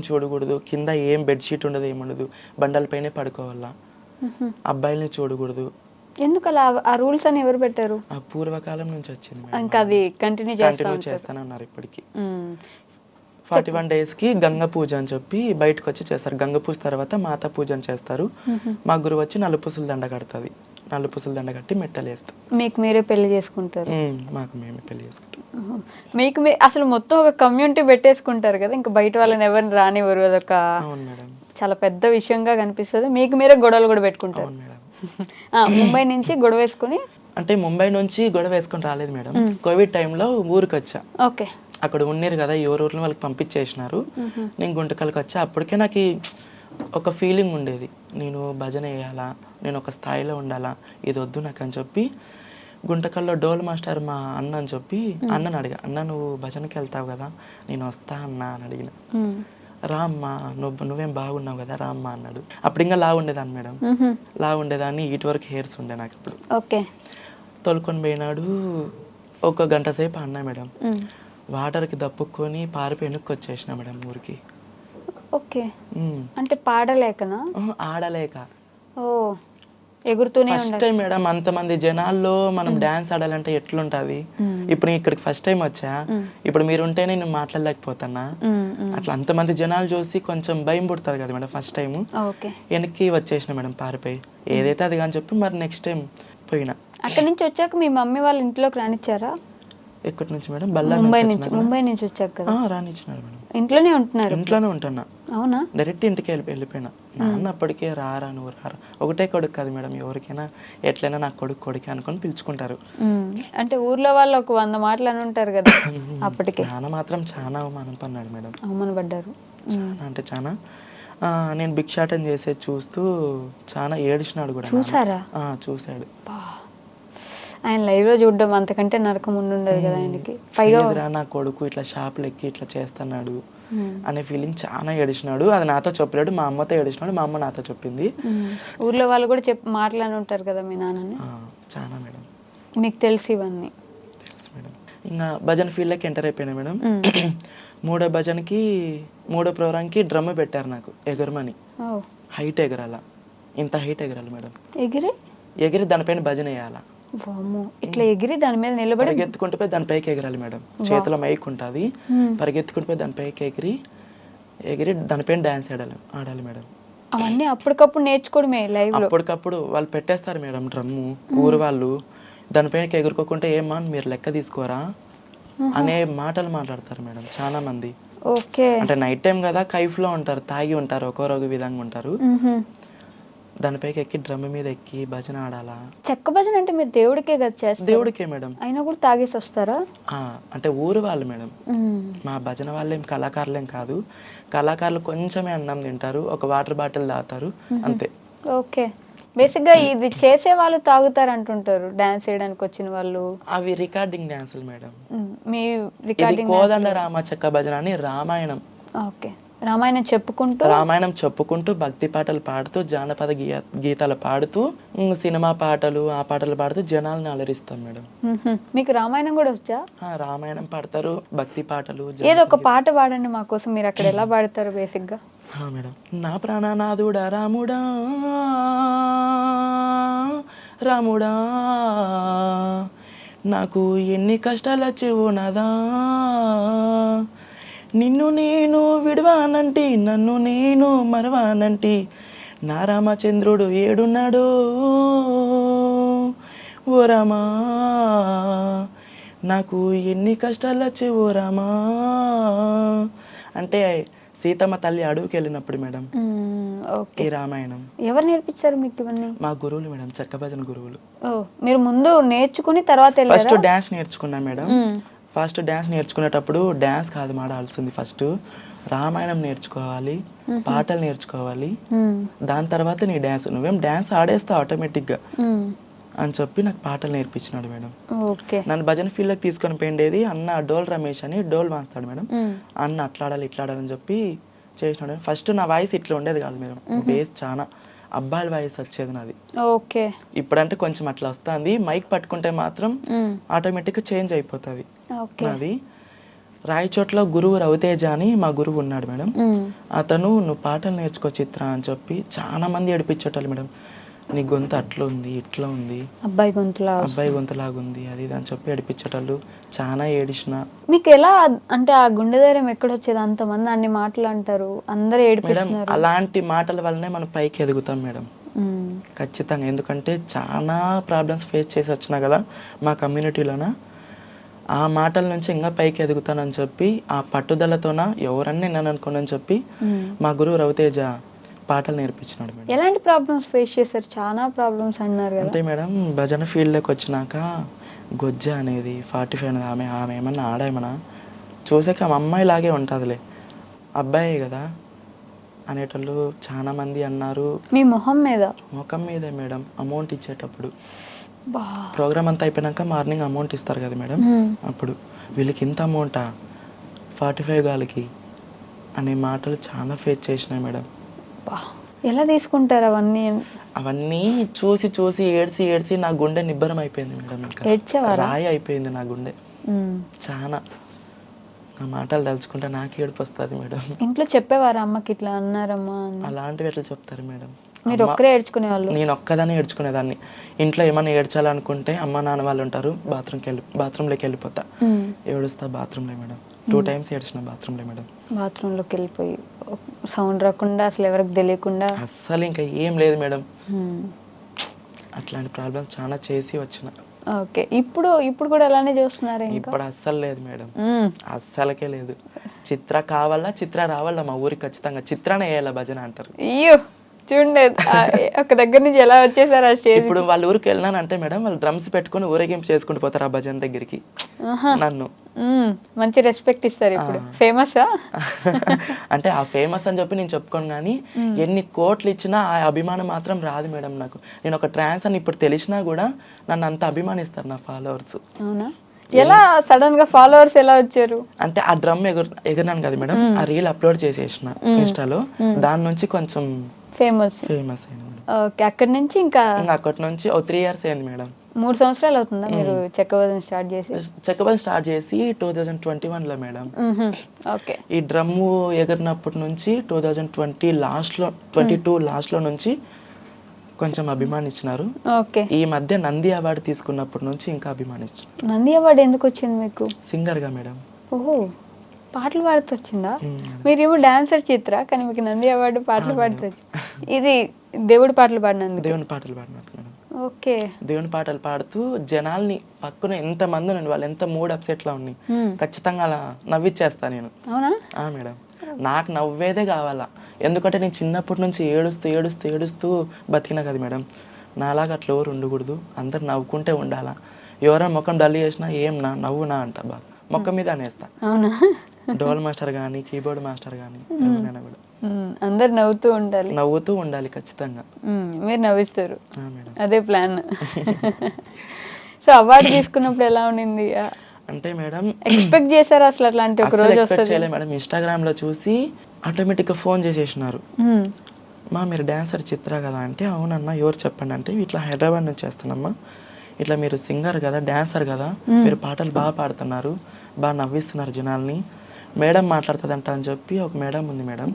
చూడకూడదు, కింద ఏం బెడ్షీట్ ఉండదు, ఏముండదు, బండలపైనే పడుకోవాలా, అబ్బాయిల్ని చూడకూడదు. ఎందుకు అలా? ఆ రూల్స్ అని ఎవరు పెట్టారు? ఆ పూర్వకాలం నుంచి వచ్చింది, ఇంకా అది కంటిన్యూ చేస్తానన్నారు ఇప్పటికి. 41 daysకి గంగ పూజ అని చెప్పి బయటకు వచ్చి చేస్తారు. గంగ పూజ తర్వాత మాతా పూజ అని చేస్తారు. మా గురువు వచ్చి నలుపుసులు దండ కడుతుంది, నలుపుసులు దండ కట్టి మెట్టలు వేస్తాం. మీకు మీరే పెళ్లి చేసుకుంటారు? మాకు మేమే పెళ్లి చేసుకుంటాం. మీకు అసలు మొత్తం ఒక కమ్యూనిటీ పెట్టేసుకుంటారు కదా, ఇంకా బయట వాళ్ళని ఎవరిని రానివ్వరు. అదొక చాలా పెద్ద విషయంగా కనిపిస్తుంది. మీకు మీరే గొడవలు కూడా పెట్టుకుంటారు. ముంబై నుంచి గొడవ వేసుకుని, అంటే ముంబై నుంచి గొడవ వేసుకొని రాలేదు మేడం, కోవిడ్ టైంలో ఊరికి వచ్చా. ఓకే, అక్కడ ఉన్నారు కదా, ఎవరూర్లో వాళ్ళకి పంపించేసినారు. నేను గుంటకల్కి వచ్చా. అప్పటికే నాకు ఒక ఫీలింగ్ ఉండేది, నేను భజన వేయాలా, నేను ఒక స్థాయిలో ఉండాలా, ఇది వద్దు నాకు అని చెప్పి గుంటకల్లో డోల్ మాస్టర్ మా అన్న అని చెప్పి అన్నని అడిగా, అన్న నువ్వు భజనకి వెళ్తావు కదా, నేను వస్తా అన్నా అని అడిగిన. రామ్మా, నువ్వేం బాగున్నావు కదా రామ్మా అన్నాడు. అప్పుడు ఇంకా లా ఉండేదాన్ని మేడం, లా ఉండేదాన్ని, ఇటు వరకు హెయిర్స్ ఉండే నాకు. ఇప్పుడు ఓకే, తోలుకొని పోయినాడు. 1 గంట సేపు అన్నా మేడం, వాటర్కి దప్పుకొని పారిపోయి వెనక్కి వచ్చేసిన మేడం ఊరికి. ఓకే, అంటే పాడలేకనా? ఆడలేక. ఓ, ఎగురుతూనే ఫస్ట్ టైం మేడం అంతమంది జనాల్లో మనం డాన్స్ ఆడాలంటే ఎట్లుంటది. ఇప్పుడు ఇక్కడికి ఫస్ట్ టైం వచ్చా, ఇప్పుడు మీరు ఉంటేనే నేను మాట్లాడలేకపోతున్నా. అట్లా అంతమంది జనాలు చూసి కొంచెం భయం పుడుతుంది కదా మేడం ఫస్ట్ టైం. వెనక్కి వచ్చేసిన మేడం పారిపోయి, ఏదైతే అది కానీ చెప్పి మరి నెక్స్ట్ టైం పోయినా. అక్కడి నుంచి వచ్చాక మీ మమ్మీ వాళ్ళ ఇంట్లోకి రానిచ్చారా? ఎక్కడి నుంచి మేడం? ముంబై నుంచి వచ్చాక కదా రానిచ్చినారు మేడం. ఇంట్లోనే ఉంటున్నారు? ఇంట్లోనే ఉంటున్నా. అవునా? డైరెక్ట్ ఇంటికి వెళ్ళిపోయినా. నాన్న అప్పటికే రారా నువ్వు రారా, ఒకటే కొడుకు కదా మేడం, ఎవరికైనా ఎట్లయినా నాకు కొడుకు అనుకొని పిలుచుకుంటారు. అంటే ఊర్లో వాళ్ళు ఒక 100 మాటలు అని ఉంటారు కదా అప్పటికే. నాన్న మాత్రం చాలా అవమానం పన్నాడు మేడం. అవమానపడ్డారు చాలా అంటే చాలా. నేను భిక్షాటన చేసేది చూస్తూ చాలా ఏడిచినాడు కూడా. చూసారా? చూశాడు. ఆయన లైవ్ లో చూడడం అంతకంటే నరకం ఉండదు కదా ఆయనకి. పైగా నా కొడుకు ఇట్లా షాపులు ఎక్కి ఇట్లా చేస్తున్నాడు అనే ఫీలింగ్ చాలా ఏడిచినాడు. అది నాతో చెప్పలేడు, మా అమ్మతో ఏడిచినాడు, మా అమ్మ నాతో చెప్పింది. ఊర్లో వాళ్ళు కూడా మాట్లాడి ఉంటారు కదా మీ నాన్నని? చాలా మేడం. మీకు తెలుసు ఇవన్నీ? తెలుసు మేడం. ఇంకా భజన ఫీల్డ్లోకి ఎంటర్ అయిపోయినా మేడం. మూడో ప్రోగ్రాంకి డ్రమ్ పెట్టారు నాకు ఎగరమని. హైట్ ఎగరాల, ఇంత హైట్ ఎగరాలి మేడం. ఎగిరి దానిపైన భజన వేయాలా. ఇట్లా ఎగిరి దాని మీద నిలబడి పరిగెత్తుకుంటూ పోయి దాని పైకి ఎగరాలి మేడం. చేతిలో మైక్ ఉంటుంది, పరిగెత్తుకుంటూ పోయి దాని పైకి ఎగిరి దానిపైన డాన్స్ ఆడాలి మేడం. అవన్నీ అప్పటికప్పుడు నేర్చుకోవడమే లైవ్ లో? అప్పటికప్పుడు వాళ్ళు పెట్టేస్తారు మేడం డ్రమ్ము. ఊరు వాళ్ళు దానిపైన ఎగురుకోకుంటే ఏమా మీరు లెక్క తీసుకోరా అనే మాటలు మాట్లాడతారు మేడం చాలా మంది. అంటే నైట్ టైం కదా, కైఫ్ లో ఉంటారు, తాగి ఉంటారు, ఒక్కొక్క విధంగా ఉంటారు. దానిపైకి ఎక్కి డ్రమ్ మీద ఎక్కి భజన ఆడాలా. చెక్క భజన అంటే మీరు దేవుడికే కదా చేస్తారు? దేవుడికే మేడం. అయినా కూడా తాగేసి వస్తారా? అంటే ఊరు వాళ్ళు మేడం, మా భజన వాళ్ళేం కళాకారులేం కాదు. కళాకారులు కొంచెమే అన్నం తింటారు, ఒక వాటర్ బాటిల్ తాగుతారు అంతే. ఓకే. బేసిక్ గా ఇది చేసే వాళ్ళు తాగుతారు అంటుంటారు, డాన్స్ చేయడానికి వచ్చిన వాళ్ళు. అవి రికార్డింగ్ డాన్సులు మేడం. మీ రికార్డింగ్ కోదండ రామ చెక్క భజన అని రామాయణం. ఓకే. రామాయణం చెప్పుకుంటూ భక్తి పాటలు పాడుతూ జానపద గీతాలు పాడుతూ సినిమా పాటలు ఆ పాటలు పాడుతూ జనాలను అలరిస్తాం మేడం. మీకు రామాయణం కూడా వచ్చా? రామాయణం పాడతారు, భక్తి పాటలు. ఏదో ఒక పాట పాడండి మా కోసం. మీరు అక్కడ ఎలా పాడతారు బేసిక్ గా? మేడం. నా ప్రాణనాథుడా రాముడా రాముడా, నాకు ఎన్ని కష్టాలు వచ్చేవో నాదా, నిన్ను నేను విడవానంటి నన్ను నేను మరవానంటి, నా రామచంద్రుడు ఏడున్నాడో ఓ రామా, నాకు ఎన్ని కష్టాలు వచ్చే ఓ రామా. అంటే సీతమ్మ తల్లి అడవికి వెళ్ళినప్పుడు మేడం ఈ రామాయణం. ఎవరు నేర్పించారు మీకు ఇవన్నీ? మా గురువులు మేడం, చెక్క భజన గురువులు. మీరు ముందు నేర్చుకుని తర్వాత ఫస్ట్ డాన్స్ నేర్చుకున్నా మేడం. ఫస్ట్ డాన్స్ నేర్చుకునేటప్పుడు డాన్స్ కాదు ఆడాల్సింది, ఫస్ట్ రామాయణం నేర్చుకోవాలి, పాటలు నేర్చుకోవాలి, దాని తర్వాత నీ డాన్స్. నువ్వేం డాన్స్ ఆడేస్తావు ఆటోమేటిక్గా అని చెప్పి నాకు పాటలు నేర్పించినాడు మేడం. నన్ను భజన ఫీల్డ్కి తీసుకొని పోయిండేది అన్న డోల్ రమేష్ అని, డోల్ వాస్తాడు మేడం. అన్న అట్లాడాలి ఇట్లాడాలని చెప్పి చేసినాడు. ఫస్ట్ నా వాయిస్ ఇట్లా ఉండేది కాదు మేడం, బేస్ చాలా అబ్బాయిల వాయిస్ వచ్చేది నాది. ఇప్పుడంటే కొంచెం అట్లా వస్తుంది, మైక్ పట్టుకుంటే మాత్రం ఆటోమేటిక్గా చేంజ్ అయిపోతుంది నాది. రాయచోట్ల గురువు రవితేజ అని మా గురువు ఉన్నాడు మేడం. అతను నువ్వు పాటలు నేర్చుకో చిత్ర అని చెప్పి చాలా మంది ఏడిపించేటోళ్ళు మేడం. నీ గొంతు అట్లా ఉంది ఇట్లా ఉంది, అబ్బాయి గొంతులాగా ఉంది, అది అని చెప్పి ఏడిపించేటోళ్ళు. చాలా ఏడిచిన. మీకు ఎలా అంటే ఆ గుండె ధైర్యం ఎక్కడొచ్చేది? అంతమంది అన్ని మాటలు అంటారు, అందరూ ఏడిపిస్తున్నారు. అలాంటి మాటల వల్లనే మనం పైకి ఎదుగుతాం మేడం ఖచ్చితంగా. ఎందుకంటే చాలా ప్రాబ్లమ్స్ ఫేస్ చేసి వచ్చినా కదా మా కమ్యూనిటీలోన. ఆ మాటల నుంచి ఇంకా పైకి ఎదుగుతానని చెప్పి ఆ పట్టుదలతోన ఎవరన్నా నేను అనుకోనని చెప్పి మా గురువు రవితేజ పాటలు నేర్పించినాడు మేడం. ఎలాంటి ప్రాబ్లమ్స్ ఫేస్ చేశారు? చాలా ప్రాబ్లమ్స్ అన్నారు కదా. అంటే మేడం భజన ఫీల్డ్లోకి వచ్చినాక గొజ్జ అనేది 45 ఆమె ఏమన్నా ఆడేమన్నా చూసాక మా అమ్మాయి లాగే ఉంటుందిలే, అబ్బాయి కదా అనేటోళ్ళు చాలా మంది అన్నారు. మీ ముఖం మీదే మేడం అమౌంట్ ఇచ్చేటప్పుడు, ప్రోగ్రామ్ అంతా అయిపోయినాక మార్నింగ్ అమౌంట్ ఇస్తారు కదా మేడం, అప్పుడు వీళ్ళకి ఇంత అమౌంటా 45 గాలకి అనే మాటలు చాలా ఫేస్ చేసినాయి మేడం. ఎలా తీసుకుంటారు అవన్నీ చూసి ఏడ్చి నా గుండె నిబ్బరం అయిపోయింది మేడం. ఇంకా రాయి అయిపోయింది నా గుండె చాలా. ఆ మాటలు తలుచుకుంటే నాకు ఏడుపు వస్తుంది మేడం. ఇంట్లో చెప్పేవారు అమ్మకి ఇట్లా అన్నారమ్మా? అలాంటివి ఎట్లా చెప్తారు మేడం, మీరు ఒక్కరే ఏడ్చుకునేవాళ్ళు? నేను ఒక్కదాన్ని ఏడ్చుకునేదాన్ని. ఇంట్లో ఏమైనా ఏడ్చాలనుకుంటే అమ్మ నాన్న వాళ్ళు ఉంటారు, బాత్రూంలోకి వెళ్ళిపోతా, ఏడుస్తా బాత్రూంలో మేడం. 2 times ఏడ్చిన బాత్రూంలో మేడం. బాత్రూంలోకి వెళ్ళిపోయి సౌండ్ రాకుండా అసలు ఎవరికి తెలియకుండా? అస్సలు ఇంకా ఏం లేదు మేడం. అట్లాంటి ప్రాబ్లమ్స్ చాలా చేసి వచ్చిన. ఓకే. ఇప్పుడు కూడా అలానే చూస్తున్నారు? ఇప్పుడు అస్సలు లేదు మేడం, అస్సలకే లేదు. చిత్ర కావాలా, చిత్ర రావాలా మా ఊరికి ఖచ్చితంగా, చిత్రానే వేయాలా భజన అంటారు. అయ్యో చూడండి, ఒక దగ్గర నుంచి ఎలా వచ్చేసారు ఆ స్టేజ్. ఇప్పుడు వాళ్ళ ఊరికి వెళ్ళినాను అంటే మేడం, వాళ్ళు డ్రమ్స్ పెట్టుకుని ఊరేగింపు చేసుకుంటూ పోతారు ఆ భజన దగ్గరికి నన్ను. మంచి రెస్పెక్ట్ ఇస్తారు. ఇప్పుడు ఫేమసా? అంటే ఆ ఫేమస్ అని చెప్పి నేను చెప్పుకోను, కానీ ఎన్ని కోట్లు ఇచ్చినా ఆ అభిమానం మాత్రం రాదు మేడం నాకు. నేను ఒక ట్రాన్స్ అని ఇప్పుడు తెలిసినా కూడా నన్ను అంత అభిమానిస్తారు నా ఫాలోవర్స్. అవునా? ఎలా సడన్ గా ఫాలోవర్స్ ఎలా వచ్చారు? అంటే ఆ డ్రమ్ ఎగిరినాను కదా మేడం, ఆ రీల్ అప్లోడ్ చేసేసిన ఇన్స్టాలో, దాని నుంచి కొంచెం ఫేమస్ అయింది. ఓకే. అక్కడి నుంచి ఇంకా అక్కడి నుంచి 3 years అయింది మేడం. 3 సంవత్సరాలు అవుతుందా మీరు చెక్కబదం స్టార్ట్ చేసి? చెక్కబదం స్టార్ట్ చేసి 2021లో మేడం. ఓకే. ఈ డ్రమ్ము ఎగిరినప్పటి నుంచి 2020 లాస్ట్లో 22 లాస్ట్లో నుంచి కొంచెం అభిమానించినారు. ఓకే. ఈ మధ్య నంది అవార్డు తీసుకున్నప్పటి నుంచి ఇంకా అభిమానిస్తున్నారు. నంది అవార్డు ఎందుకు వచ్చింది మీకు? సింగర్గా మేడం. ఓహో, పాటలు పాడుతూ వచ్చిందా? మీరేమో డాన్సర్ చిత్ర, కానీ మీకు నంది అవార్డు పాటలు పాడుతూ వచ్చింది. ఇది దేవుడి పాటలు పాడినందుకు? దేవుని పాటలు పాడినందుకు మేడం. ఓకే. దేవుని పాటలు పాడుతూ జనాల్ని పక్కన ఎంత మంది ఉండి వాళ్ళు ఎంత మూడ్ అప్సెట్లో ఉన్నాయి, ఖచ్చితంగా అలా నవ్విచ్చేస్తా నేను. అవునా? మేడం, నాకు నవ్వేదే కావాలా. ఎందుకంటే నేను చిన్నప్పటి నుంచి ఏడుస్తూ ఏడుస్తూ ఏడుస్తూ బతికినా కదా మేడం. నాలాగా అట్లా ఎవరు ఉండకూడదు, అందరు నవ్వుకుంటే ఉండాలా. ఎవరైనా ముఖం డల్ చేసినా ఏం నవ్వునా అంట, బాగా మొక్క మీద అనేస్తా. అవునా? డోల్ మాస్టర్ కానీ కీబోర్డ్ మాస్టర్ కానీ ఎవరైనా కూడా అందరు నవ్వుతూ ఉండాలి ఖచ్చితంగా. మీరు నవ్విస్తారు, అదే ప్లాన్. సో అవార్డు తీసుకున్నప్పుడు ఎలా ఉండింది? అంటే మేడం ఎక్స్పెక్ట్ చేశారు అసలు అట్లాంటి ఒక రోజు వస్తుంది? మేడం ఇన్స్టాగ్రామ్ లో చూసి ఆటోమేటిక్ గా ఫోన్ చేసేసినారు. మీరు డాన్సర్ చిత్ర కదా అంటే, అవునన్నా ఎవరు చెప్పండి అంటే, ఇట్లా హైదరాబాద్ నుంచి చేస్తానమ్మా, ఇట్లా మీరు సింగర్ కదా, డాన్సర్ కదా, మీరు పాటలు బాగా పాడుతున్నారు, బాగా నవ్విస్తున్నారు జనాల్ని, మేడం మాట్లాడుతుందంట అని చెప్పి ఒక మేడం ఉంది మేడం,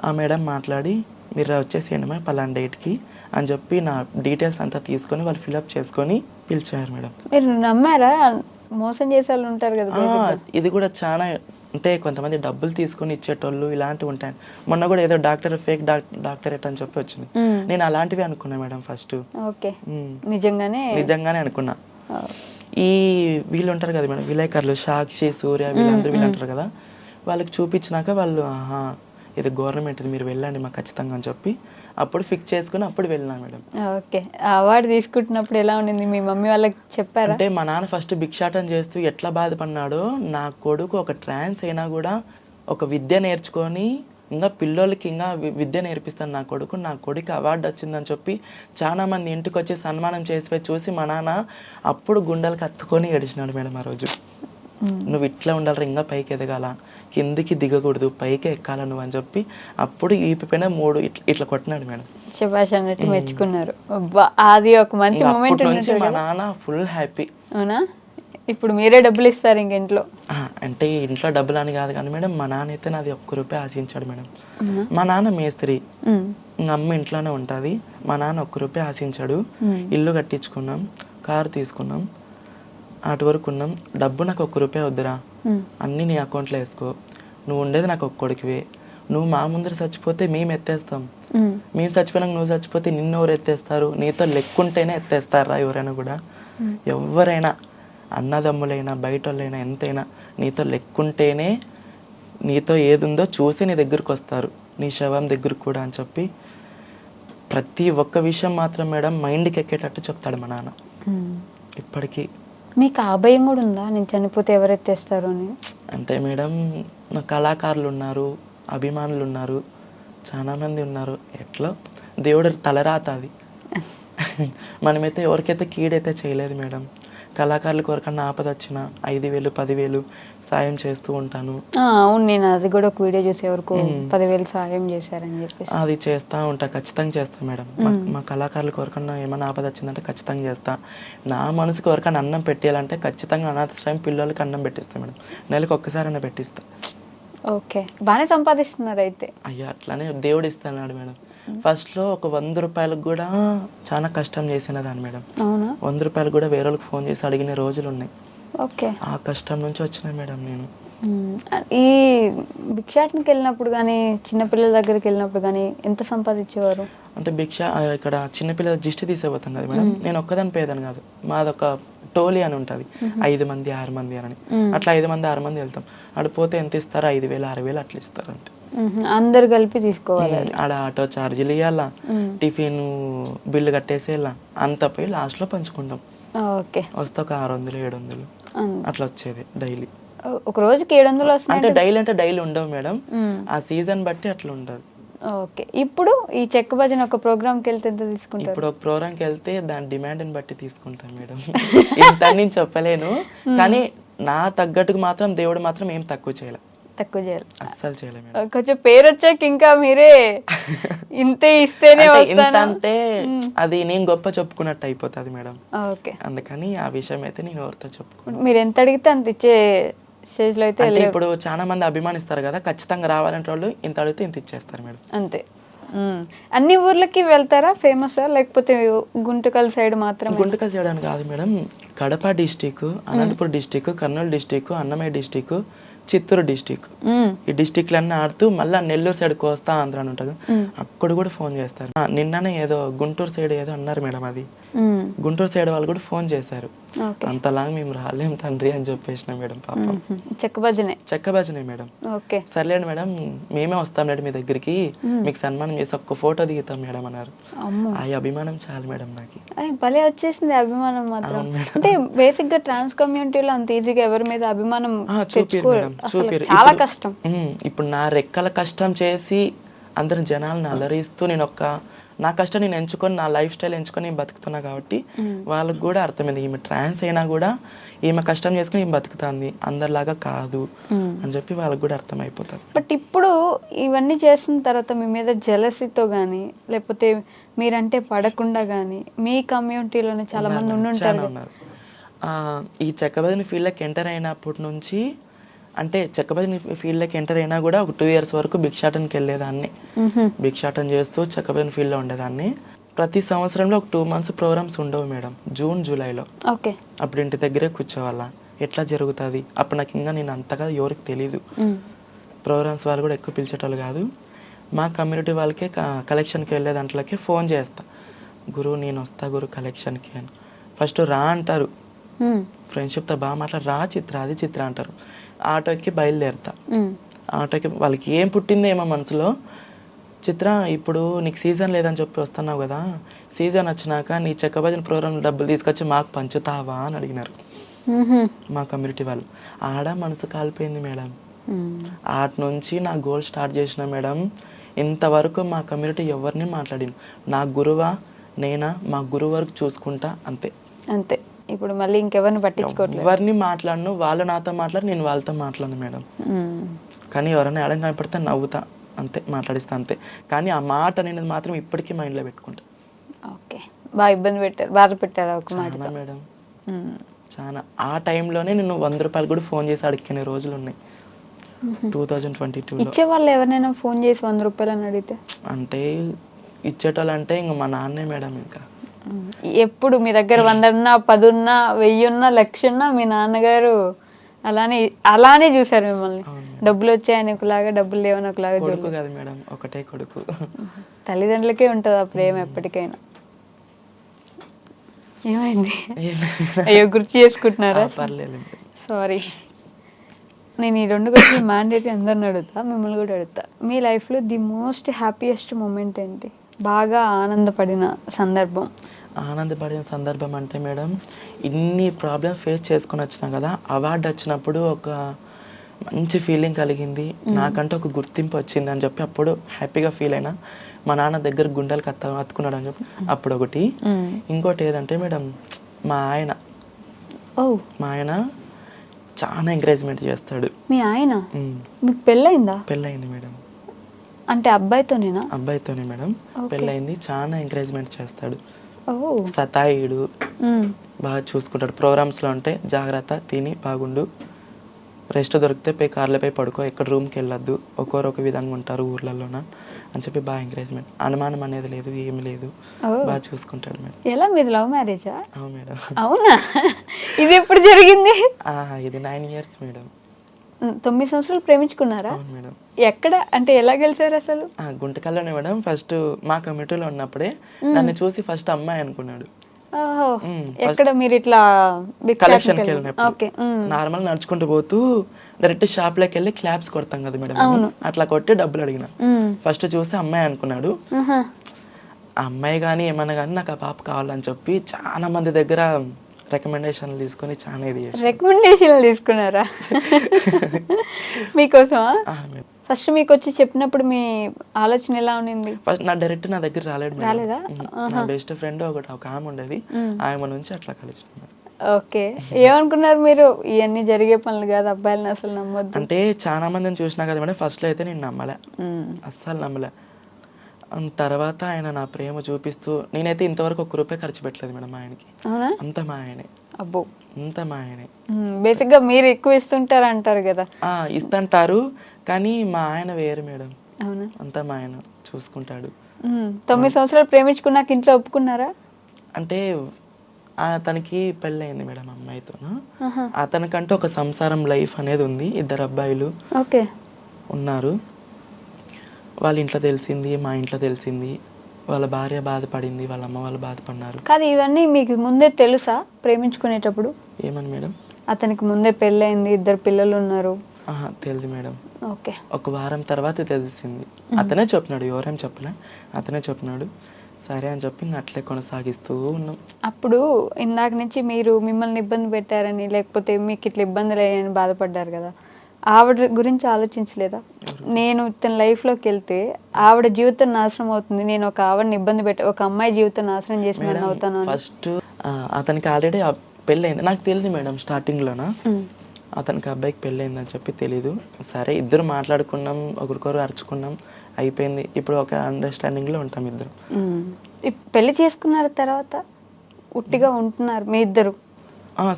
ఆ మేడం మాట్లాడి మీరు వచ్చేసేయండి మా పలానా డేట్కి అని చెప్పి నా డీటెయిల్స్ అంతా తీసుకొని వాళ్ళు ఫిల్అప్ చేసుకొని పిలిచారు మేడం. మీరు నమ్మారా? మోసం చేసే వాళ్ళు ఉంటారు కదా. ఇది కూడా చాలా అంటే కొంతమంది డబ్బులు తీసుకొని ఇచ్చేటోళ్ళు ఇలాంటివి ఉంటాయి. మొన్న కూడా ఏదో ఫేక్ డాక్టరేట్ అని చెప్పి వచ్చింది. నేను అలాంటివి అనుకున్నా మేడం ఫస్ట్. నిజంగానే అనుకున్నా. ఈ వీళ్ళు ఉంటారు కదా మేడం, విలేకరులు, సాక్షి, సూర్య, వీళ్ళందరూ వీళ్ళు అంటారు కదా, వాళ్ళకి చూపించినాక వాళ్ళు ఇది గవర్నమెంట్, ఇది మీరు వెళ్ళండి మాకు ఖచ్చితంగా అని చెప్పి అప్పుడు ఫిక్స్ చేసుకుని అప్పుడు వెళ్ళినా మేడం. ఓకే. అవార్డు తీసుకుంటున్నప్పుడు ఎలా ఉండింది? మీ మమ్మీ వాళ్ళకి చెప్పారా? అంటే మా నాన్న ఫస్ట్ భిక్షాటం చేస్తూ ఎట్లా బాధపడినాడో, నా కొడుకు ఒక ట్రాన్స్ అయినా కూడా ఒక విద్య నేర్చుకొని ఇంకా పిల్లలకి ఇంకా విద్య నేర్పిస్తాను నా కొడుకు అవార్డు వచ్చిందని చెప్పి చాలా మంది ఇంటికి వచ్చి సన్మానం చేసిపోయి చూసి మా నాన్న అప్పుడు గుండెలకు హత్తుకొని ఏడిచినాడు మేడం. ఆ రోజు నువ్వు ఇట్లా ఉండాలి, ఇంకా పైకి ఎదగాల, కిందికి దిగకూడదు, పైకి ఎక్కాల నువ్వు అని చెప్పి అప్పుడు ఈపిపోయిన 3 ఇట్లా కొట్టినాడు మేడం. శభాష్ అన్నట్టు మెచ్చుకున్నారు. అది ఒక మంచి మూమెంట్ నుంచి మా నాన్న ఫుల్ హ్యాపీ. అవునా? ఇప్పుడు మీరే డబ్బులు ఇస్తారు ఇంక ఇంట్లో? అంటే ఇంట్లో డబ్బులు అని కాదు కానీ మేడం, మా నాన్న అయితే నాది ₹1 ఆశించాడు మేడం. మా నాన్న మేస్త్రి, అమ్మ ఇంట్లోనే ఉంటుంది. మా నాన్న ₹1 ఆశించాడు. ఇల్లు కట్టించుకున్నాం, కారు తీసుకున్నాం, అటు వరకు ఉన్నాం. డబ్బు నాకు ₹1 వద్దురా, అన్నీ నీ అకౌంట్లో వేసుకో, నువ్వు ఉండేది నాకు ఒక్క కొడుకువే, నువ్వు మా ముందర చచ్చిపోతే మేము ఎత్తేస్తాం, మేము చచ్చిపోయినాక నువ్వు చచ్చిపోతే నిన్ను ఎవరు ఎత్తేస్తారు, నీతో లెక్కుంటేనే ఎత్తేస్తారా ఎవరైనా కూడా, ఎవరైనా అన్నదమ్ములైనా బయట వాళ్ళైనా ఎంతైనా నీతో లెక్కుంటేనే, నీతో ఏది ఉందో చూసి నీ దగ్గరకు వస్తారు, నీ శవం దగ్గరకు కూడా అని చెప్పి ప్రతి ఒక్క విషయం మాత్రం మేడం మైండ్కి ఎక్కేటట్టు చెప్తాడు మా నాన్న ఇప్పటికీ. మీకు ఆ భయం కూడా ఉందా, నేను చనిపోతే ఎవరు ఎత్తేస్తారు అని? అంటే మేడం నా కళాకారులు ఉన్నారు, అభిమానులు ఉన్నారు, చాలా మంది ఉన్నారు, ఎట్లా దేవుడు తలరాత అది. మనమైతే ఎవరికైతే కీడైతే చేయలేదు మేడం. కళాకారులకు ఎవరికన్నా ఆపద వచ్చినా 5,000 10,000 సాయం చేస్తూ ఉంటాను. అవును, నేను అది కూడా ఒక వీడియో చూసి ఎవరికో 10,000 సాయం చేశారని చెప్పేసి అది చేస్తూ ఉంటా, ఖచ్చితంగా చేస్తా మేడం. మా కళాకారులకు ఎవరికన్నా ఏమైనా ఆపద వచ్చిందంటే ఖచ్చితంగా చేస్తా. నా మనసుకు ఎవరికైనా అన్నం పెట్టేయాలంటే ఖచ్చితంగా అనాథాశ్రయం పిల్లలకి అన్నం పెట్టిస్తా మేడం. నెలకు ఒక్కసారైనా పెట్టిస్తా. ఓకే, బాగానే సంపాదిస్తున్నారు అయితే. అయ్యా అట్లానే దేవుడు ఇస్తున్నాడు మేడం. ఫస్ట్లో ఒక 100 రూపాయలకు కూడా చాలా కష్టం చేసిన దాన్ని మేడం. అవునా? 100 రూపాయలు కూడా వేరే వాళ్ళకి ఫోన్ చేసి అడిగిన రోజులు ఉన్నాయి. ఓకే. ఆ కష్టం నుంచి వచ్చిన మేడం నేను. ఈ భిక్షాటనకి వెళ్ళినప్పుడు కానీ చిన్నపిల్లల దగ్గరికి వెళ్ళినప్పుడు కానీ ఎంత సంపాదించేవారు? అంటే ఇక్కడ చిన్నపిల్లల దిష్టి తీసేపోతాం కదా మేడం, నేను ఒక్కదాని పేదని కాదు, మాదొక టోలీ అని ఉంటుంది, 5 మంది 6 మంది అని. అట్లా 5 మంది 6 మంది వెళ్తాం. ఆడ పోతే ఎంత ఇస్తారు? 5,000 6,000 అట్లా ఇస్తారు అంతే. అందరు కలిపి తీసుకోవాలి. ఆడ ఆటో ఛార్జీలు ఇవ్వాలా, టిఫిన్ బిల్లు కట్టేసేలా, అంత పోయి లాస్ట్లో పంచుకుంటాం. ఓకే. వస్తే ఒక 600 700 అట్లా వచ్చేది డైలీ. ఒక రోజుకి 700 వస్తాయి అంటే డైలీ ఉండవు మేడం, ఆ సీజన్ బట్టి అట్లా ఉంటుంది. ఓకే. ఇప్పుడు ఈ చెక్క భజన ఒక ప్రోగ్రామ్కి వెళ్తే ఎంత తీసుకుంటారు? ఇప్పుడు ఒక ప్రోగ్రామ్కి వెళ్తే దాని డిమాండ్ని బట్టి తీసుకుంటాను మేడం. ఇంత నేను చెప్పలేను, కానీ నా తగ్గట్టుకు మాత్రం దేవుడు మాత్రం ఏం తక్కువ చేయాలి, అస్సలు చేయలేదు మేడం. కొంచెం పేరు వచ్చాక ఇంకా మీరే ఇంతే ఇస్తేనే అంటే అది నేను గొప్ప చెప్పుకున్నట్టు అయిపోతుంది మేడం. ఓకే. అందుకని ఆ విషయం అయితే నేను ఎవరితో చెప్పుకున్నాను. మీరు ఎంత అడిగితే అంత ఇచ్చే స్టేజ్ లో అయితే ఇప్పుడు చాలా మంది అభిమానిస్తారు కదా, ఖచ్చితంగా రావాలంటే వాళ్ళు ఇంత అడిగితే ఇంత ఇచ్చేస్తారు మేడం. అంతే. అన్ని ఊర్లకి వెళ్తారా ఫేమస్, లేకపోతే గుంటకల్ సైడ్ మాత్రం? గుంటకల్ సైడ్ అని కాదు madam, Kadapa district, Anantapuram district, Kurnool district, Annamayya district, Chittoor district, ఈ డిస్టిక్లన్నీ ఆడుతూ మళ్ళీ నెల్లూరు సైడ్ కోస్తా ఆంధ్ర అని ఉంటుంది, అక్కడ కూడా ఫోన్ చేస్తారు. నిన్ననే ఏదో గుంటూరు సైడ్ ఏదో అన్నారు మేడం, అది గుంటూరు సైడ్ వాళ్ళు కూడా ఫోన్ చేశారు. అంతలాగా మేము రాలేం తండ్రి అని చెప్పేసిన మేడం. పాపం చెక్క భజనే మేడం. సర్లేండి మేడం, మేమే వస్తాం మేడం మీ దగ్గరికి, మీకు సన్మానం చేసి ఒక్క ఫోటో దిగుతాం మేడం అన్నారు. ఆ అభిమానం చాలు మేడం నాకు. భలే వచ్చేసింది అభిమానం మాత్రం. అంటే బేసిక్ గా ట్రాన్స్ కమ్యూనిటీలో అంత ఈజీగా ఎవరి మీద అభిమానం చాలా కష్టం. ఇప్పుడు నా రెక్కల కష్టం చేసి అందరు జనాలను అలరిస్తూ నేను నా కష్టం నేను ఎంచుకొని, నా లైఫ్ స్టైల్ ఎంచుకొని నేను బతుకుతున్నా కాబట్టి వాళ్ళకి కూడా అర్థమైంది, ఈమె ట్రాన్స్ అయినా కూడా ఈమె కష్టం చేసుకుని ఈమె బతుకుతుంది, అందరిలాగా కాదు అని చెప్పి వాళ్ళకి కూడా అర్థమైపోతుంది. బట్ ఇప్పుడు ఇవన్నీ చేసిన తర్వాత మీ మీద జెలసీతో కానీ, లేకపోతే మీరంటే పడకుండా కానీ మీ కమ్యూనిటీలోనే చాలా మంది ఉండుంటారు. ఈ చెక్క భజన ఫీల్డ్లోకి ఎంటర్ అయినప్పటి నుంచి, అంటే చెక్క భజన ఫీల్డ్లోకి ఎంటర్ అయినా కూడా ఒక 2 years వరకు భిక్షాటనకి వెళ్ళేదాన్ని. భిక్షాటన చేస్తూ చెక్క భజన ఫీల్డ్లో ఉండేదాన్ని. ప్రతి సంవత్సరంలో ఒక 2 months ప్రోగ్రామ్స్ ఉండవు మేడం, జూన్ జూలైలో. అప్పుడు ఇంటి దగ్గరే కూర్చోవాలా, ఎట్లా జరుగుతుంది అప్పుడు నాకు ఇంకా నేను అంతగా ఎవరికి తెలీదు. ప్రోగ్రామ్స్ వాళ్ళు కూడా ఎక్కువ పిలిచేటోళ్ళు కాదు. మా కమ్యూనిటీ వాళ్ళకే కలెక్షన్కి వెళ్ళే దాంట్లోకి ఫోన్ చేస్తా, గురువు నేను వస్తా గురు కలెక్షన్కి అని. ఫస్ట్ రా అంటారు, ఫ్రెండ్షిప్తో బాగా మాట్లాడి రా చిత్ర, అది చిత్ర అంటారు. ఆటోకి బయలుదేరుతా. ఆటోకి వాళ్ళకి ఏం పుట్టిందో ఏమో మనసులో, చిత్ర ఇప్పుడు నీకు సీజన్ లేదని చెప్పి వస్తున్నావు కదా, సీజన్ వచ్చినాక నీ చెక్క భజన ప్రోగ్రామ్ డబ్బులు తీసుకొచ్చి మాకు పంచుతావా అని అడిగినారు మా కమ్యూనిటీ వాళ్ళు. ఆడ మనసు కాలిపోయింది మేడం. ఆట నుంచి నా గోల్ స్టార్ట్ చేసిన మేడం. ఇంతవరకు మా కమ్యూనిటీ ఎవరిని మాట్లాడిన, నా గురువా నేనా, మా గురువు వరకు చూసుకుంటా, అంతే. ఇప్పుడు మళ్ళీ ఇంకెవరిని పట్టించుకోవట్లేదు, ఎవరిని మాట్లాడను, వాళ్ళు నాతో మాట్లాడి నేను వాళ్ళతో మాట్లాడను మేడం. కానీ ఎవరైనా ఎడం కనపడితే నవ్వుతా, అంతే, మాట్లాడిస్తా అంతే. కానీ ఆ మాట అనేది మాత్రం ఇప్పటికీ మైండ్లో పెట్టుకుంటా. ఓకే. బాగా ఇబ్బంది పెట్టారు, బాధ పెట్టారు ఒక మాట మేడం. చాలా ఆ టైంలోనే నేను 100 రూపాయలు కూడా ఫోన్ చేసి అడిగిన రోజులు ఉన్నాయి. 2022లో ఇచ్చేవాళ్ళు ఎవరైనా ఫోన్ చేసి 100 రూపాయలు అని అడిగితే? అంటే ఇచ్చేటోళ్ళు అంటే ఇంకా మా నాన్నే మేడం. ఇంకా ఎప్పుడు మీ దగ్గర 100 ఉన్నా 10 ఉన్నా 1000 ఉన్నా 1,00,000 ఉన్నా మీ నాన్నగారు అలానే చూసారు మిమ్మల్ని. డబ్బులు వచ్చాయని ఒకలాగా, డబ్బులు లేవని ఒకలాగా. కొడుకు కాదు మేడం, ఒకటే కొడుకు. తల్లిదండ్రులకే ఉంటుంది ఆ ప్రేమ ఎప్పటికైనా. ఏమైంది? అయ్యో గుర్తు చేసుకుంటున్నారా? పర్లేదు, సారీ. నేను ఈ 2 క్వశ్చన్లు మ్యాండేటరీ అందరిని అడుగుతా, మిమ్మల్ని కూడా అడుగుతా. మీ లైఫ్లో ది మోస్ట్ హ్యాపీయెస్ట్ మూమెంట్ ఏంటి? బాగా ఆనందపడిన సందర్భం? ఆనందపడిన సందర్భం అంటే మేడం, ఇన్ని ప్రాబ్లమ్స్ ఫేస్ చేసుకొని వచ్చినా కదా, అవార్డు వచ్చినప్పుడు ఒక మంచి ఫీలింగ్ కలిగింది, నాకంటే ఒక గుర్తింపు వచ్చింది అని చెప్పి అప్పుడు హ్యాపీగా ఫీల్ అయినా. మా నాన్న దగ్గర గుండెలకు అత్తుకున్నాడు అని చెప్పి అప్పుడు ఒకటి. ఇంకోటి ఏదంటే మేడం, మా ఆయన చాలా ఎంకరేజ్మెంట్ చేస్తాడు. మీ ఆయన? మీకు పెళ్ళయిందా? పెళ్ళయింది మేడం. అంటే అబ్బాయితోనేనా? అబ్బాయితోనే మేడం, పెళ్ళయింది. చాలా ఎంకరేజ్మెంట్ చేస్తాడు, సతాయిడు, బాగా చూసుకుంటాడు. ప్రోగ్రామ్స్లో ఉంటే జాగ్రత్త, తిని బాగుండు, రెస్ట్ దొరికితే పోయి కార్లో పోయి పడుకో, ఎక్కడ రూమ్కి వెళ్ళొద్దు, ఒక్కొరు ఒక విధంగా ఉంటారు ఊర్లలోన అని చెప్పి బాగా ఎంకరేజ్మెంట్. అనుమానం అనేది లేదు, ఏమి లేదు, బాగా చూసుకుంటాడు మేడం. ఎలా మీది లవ్ మ్యారేజా? అవును మేడం. అవునా? ఇది ఎప్పుడు జరిగింది? ఇది 9 years మేడం. 9 సంవత్సరాలు ప్రేమించుకున్నారా? అవును మేడం. ఎక్కడ అంటే ఎలా గెలిచారు అసలు? గుంటకల్లోనే మేడం. ఫస్ట్ మా కమిటీలో ఉన్నప్పుడే నన్ను చూసి ఫస్ట్ అమ్మాయి అనుకున్నాడు. ఓహో, ఎక్కడ మీరు ఇట్లా కలెక్షన్కి వెళ్ళినప్పుడు నార్మల్ నడుచుకుంటూ పోతూ డైరెక్ట్ షాప్ లోకి వెళ్ళి క్లాప్స్ కొడతాం కదా మేడం, అట్లా కొట్టి డబ్బులు అడిగిన. ఫస్ట్ చూసి అమ్మాయి అనుకున్నాడు. అమ్మాయి కానీ ఏమన్నా కానీ నాకు ఆ పాప కావాలని చెప్పి చాలా మంది దగ్గర రికమెండేషన్లు తీసుకొని చాలా ఇది రికమెండేషన్లు తీసుకున్నారా మీకోసమా? ఫస్ట్ మీకు వచ్చి చెప్పినప్పుడు మీ ఆలోచన ఎలా ఉండింది? ఫస్ట్ నా డైరెక్ట్ నా దగ్గర రాలేదా? నా బెస్ట్ ఫ్రెండ్ ఒక ఆమె ఉండేది, ఆమె నుంచి అట్లా కలిసి. ఓకే, ఏమనుకున్నారు మీరు? ఇవన్నీ జరిగే పనులు కాదు, అబ్బాయిలను అసలు నమ్మొద్దు అంటే చాలా మందిని చూసినా కదా మేడం. ఫస్ట్ లో అయితే నేను నమ్మలే, అస్సలు నమ్మలే. తర్వాత ఆయన నా ప్రేమ చూపిస్తూ, నేనైతే ఇంతవరకు ₹1 ఖర్చు పెట్టలేదు మేడం ఆయనకి. అంత మా ఆయనే. అబ్బో, అంత మా ఆయనే. బేసిక్ గా మీరు ఎక్కువ ఇస్తుంటారు అంటారు కదా. ఇస్తుంటారు కానీ మా ఆయన వేరు మేడం. అవునా? అంతా మా ఆయన చూసుకుంటాడు. 9 సంవత్సరాలు ప్రేమించుకున్నాక ఇంట్లో ఒప్పుకున్నారా? అంటే అతనికి పెళ్ళయింది మేడం అమ్మాయితో. అతనికంటూ ఒక సంసారం లైఫ్ అనేది ఉంది, 2 అబ్బాయిలు ఉన్నారు. వాళ్ళ ఇంట్లో తెలిసింది, మా ఇంట్లో తెలిసింది, వాళ్ళ భార్య బాధపడింది, వాళ్ళ అమ్మ వాళ్ళు బాధపడినారు. కాదు, ఇవన్నీ మీకు ముందే తెలుసా ప్రేమించుకునేటప్పుడు? ఏమని మేడం? అతనికి ముందే పెళ్ళయింది, 2 పిల్లలు ఉన్నారు. తెలియదు మేడం. ఓకే, ఒక వారం తర్వాత తెలిసింది. అతనే చెప్పినాడు, ఎవరేం చెప్పలే, అతనే చెప్పినాడు. సరే అని చెప్పి అట్లే కొనసాగిస్తూ ఉన్నాం. అప్పుడు ఇందాక నుంచి మీరు మిమ్మల్ని ఇబ్బంది పెట్టారని, లేకపోతే మీకు ఇట్లా ఇబ్బందులు అయ్యాయని బాధపడ్డారు కదా, ఆవిడ గురించి ఆలోచించలేదా? నేను తన లైఫ్లోకి వెళ్తే ఆవిడ జీవితం నాశనం అవుతుంది, నేను ఒక ఆవిడని ఇబ్బంది ఒక అమ్మాయి జీవితం నాశనం చేసిన అవుతాను. ఫస్ట్ అతనికి ఆల్రెడీ పెళ్ళయింది, నాకు తెలియదు మేడం. స్టార్టింగ్లోన అతనికి అబ్బాయికి పెళ్ళయిందని చెప్పి తెలీదు. సరే, ఇద్దరు మాట్లాడుకున్నాం, ఒకరికొకరు అరుచుకున్నాం, అయిపోయింది. ఇప్పుడు ఒక అండర్స్టాండింగ్లో ఉంటాం ఇద్దరు. పెళ్లి చేసుకున్న తర్వాత ఉట్టిగా ఉంటున్నారు మీ ఇద్దరు?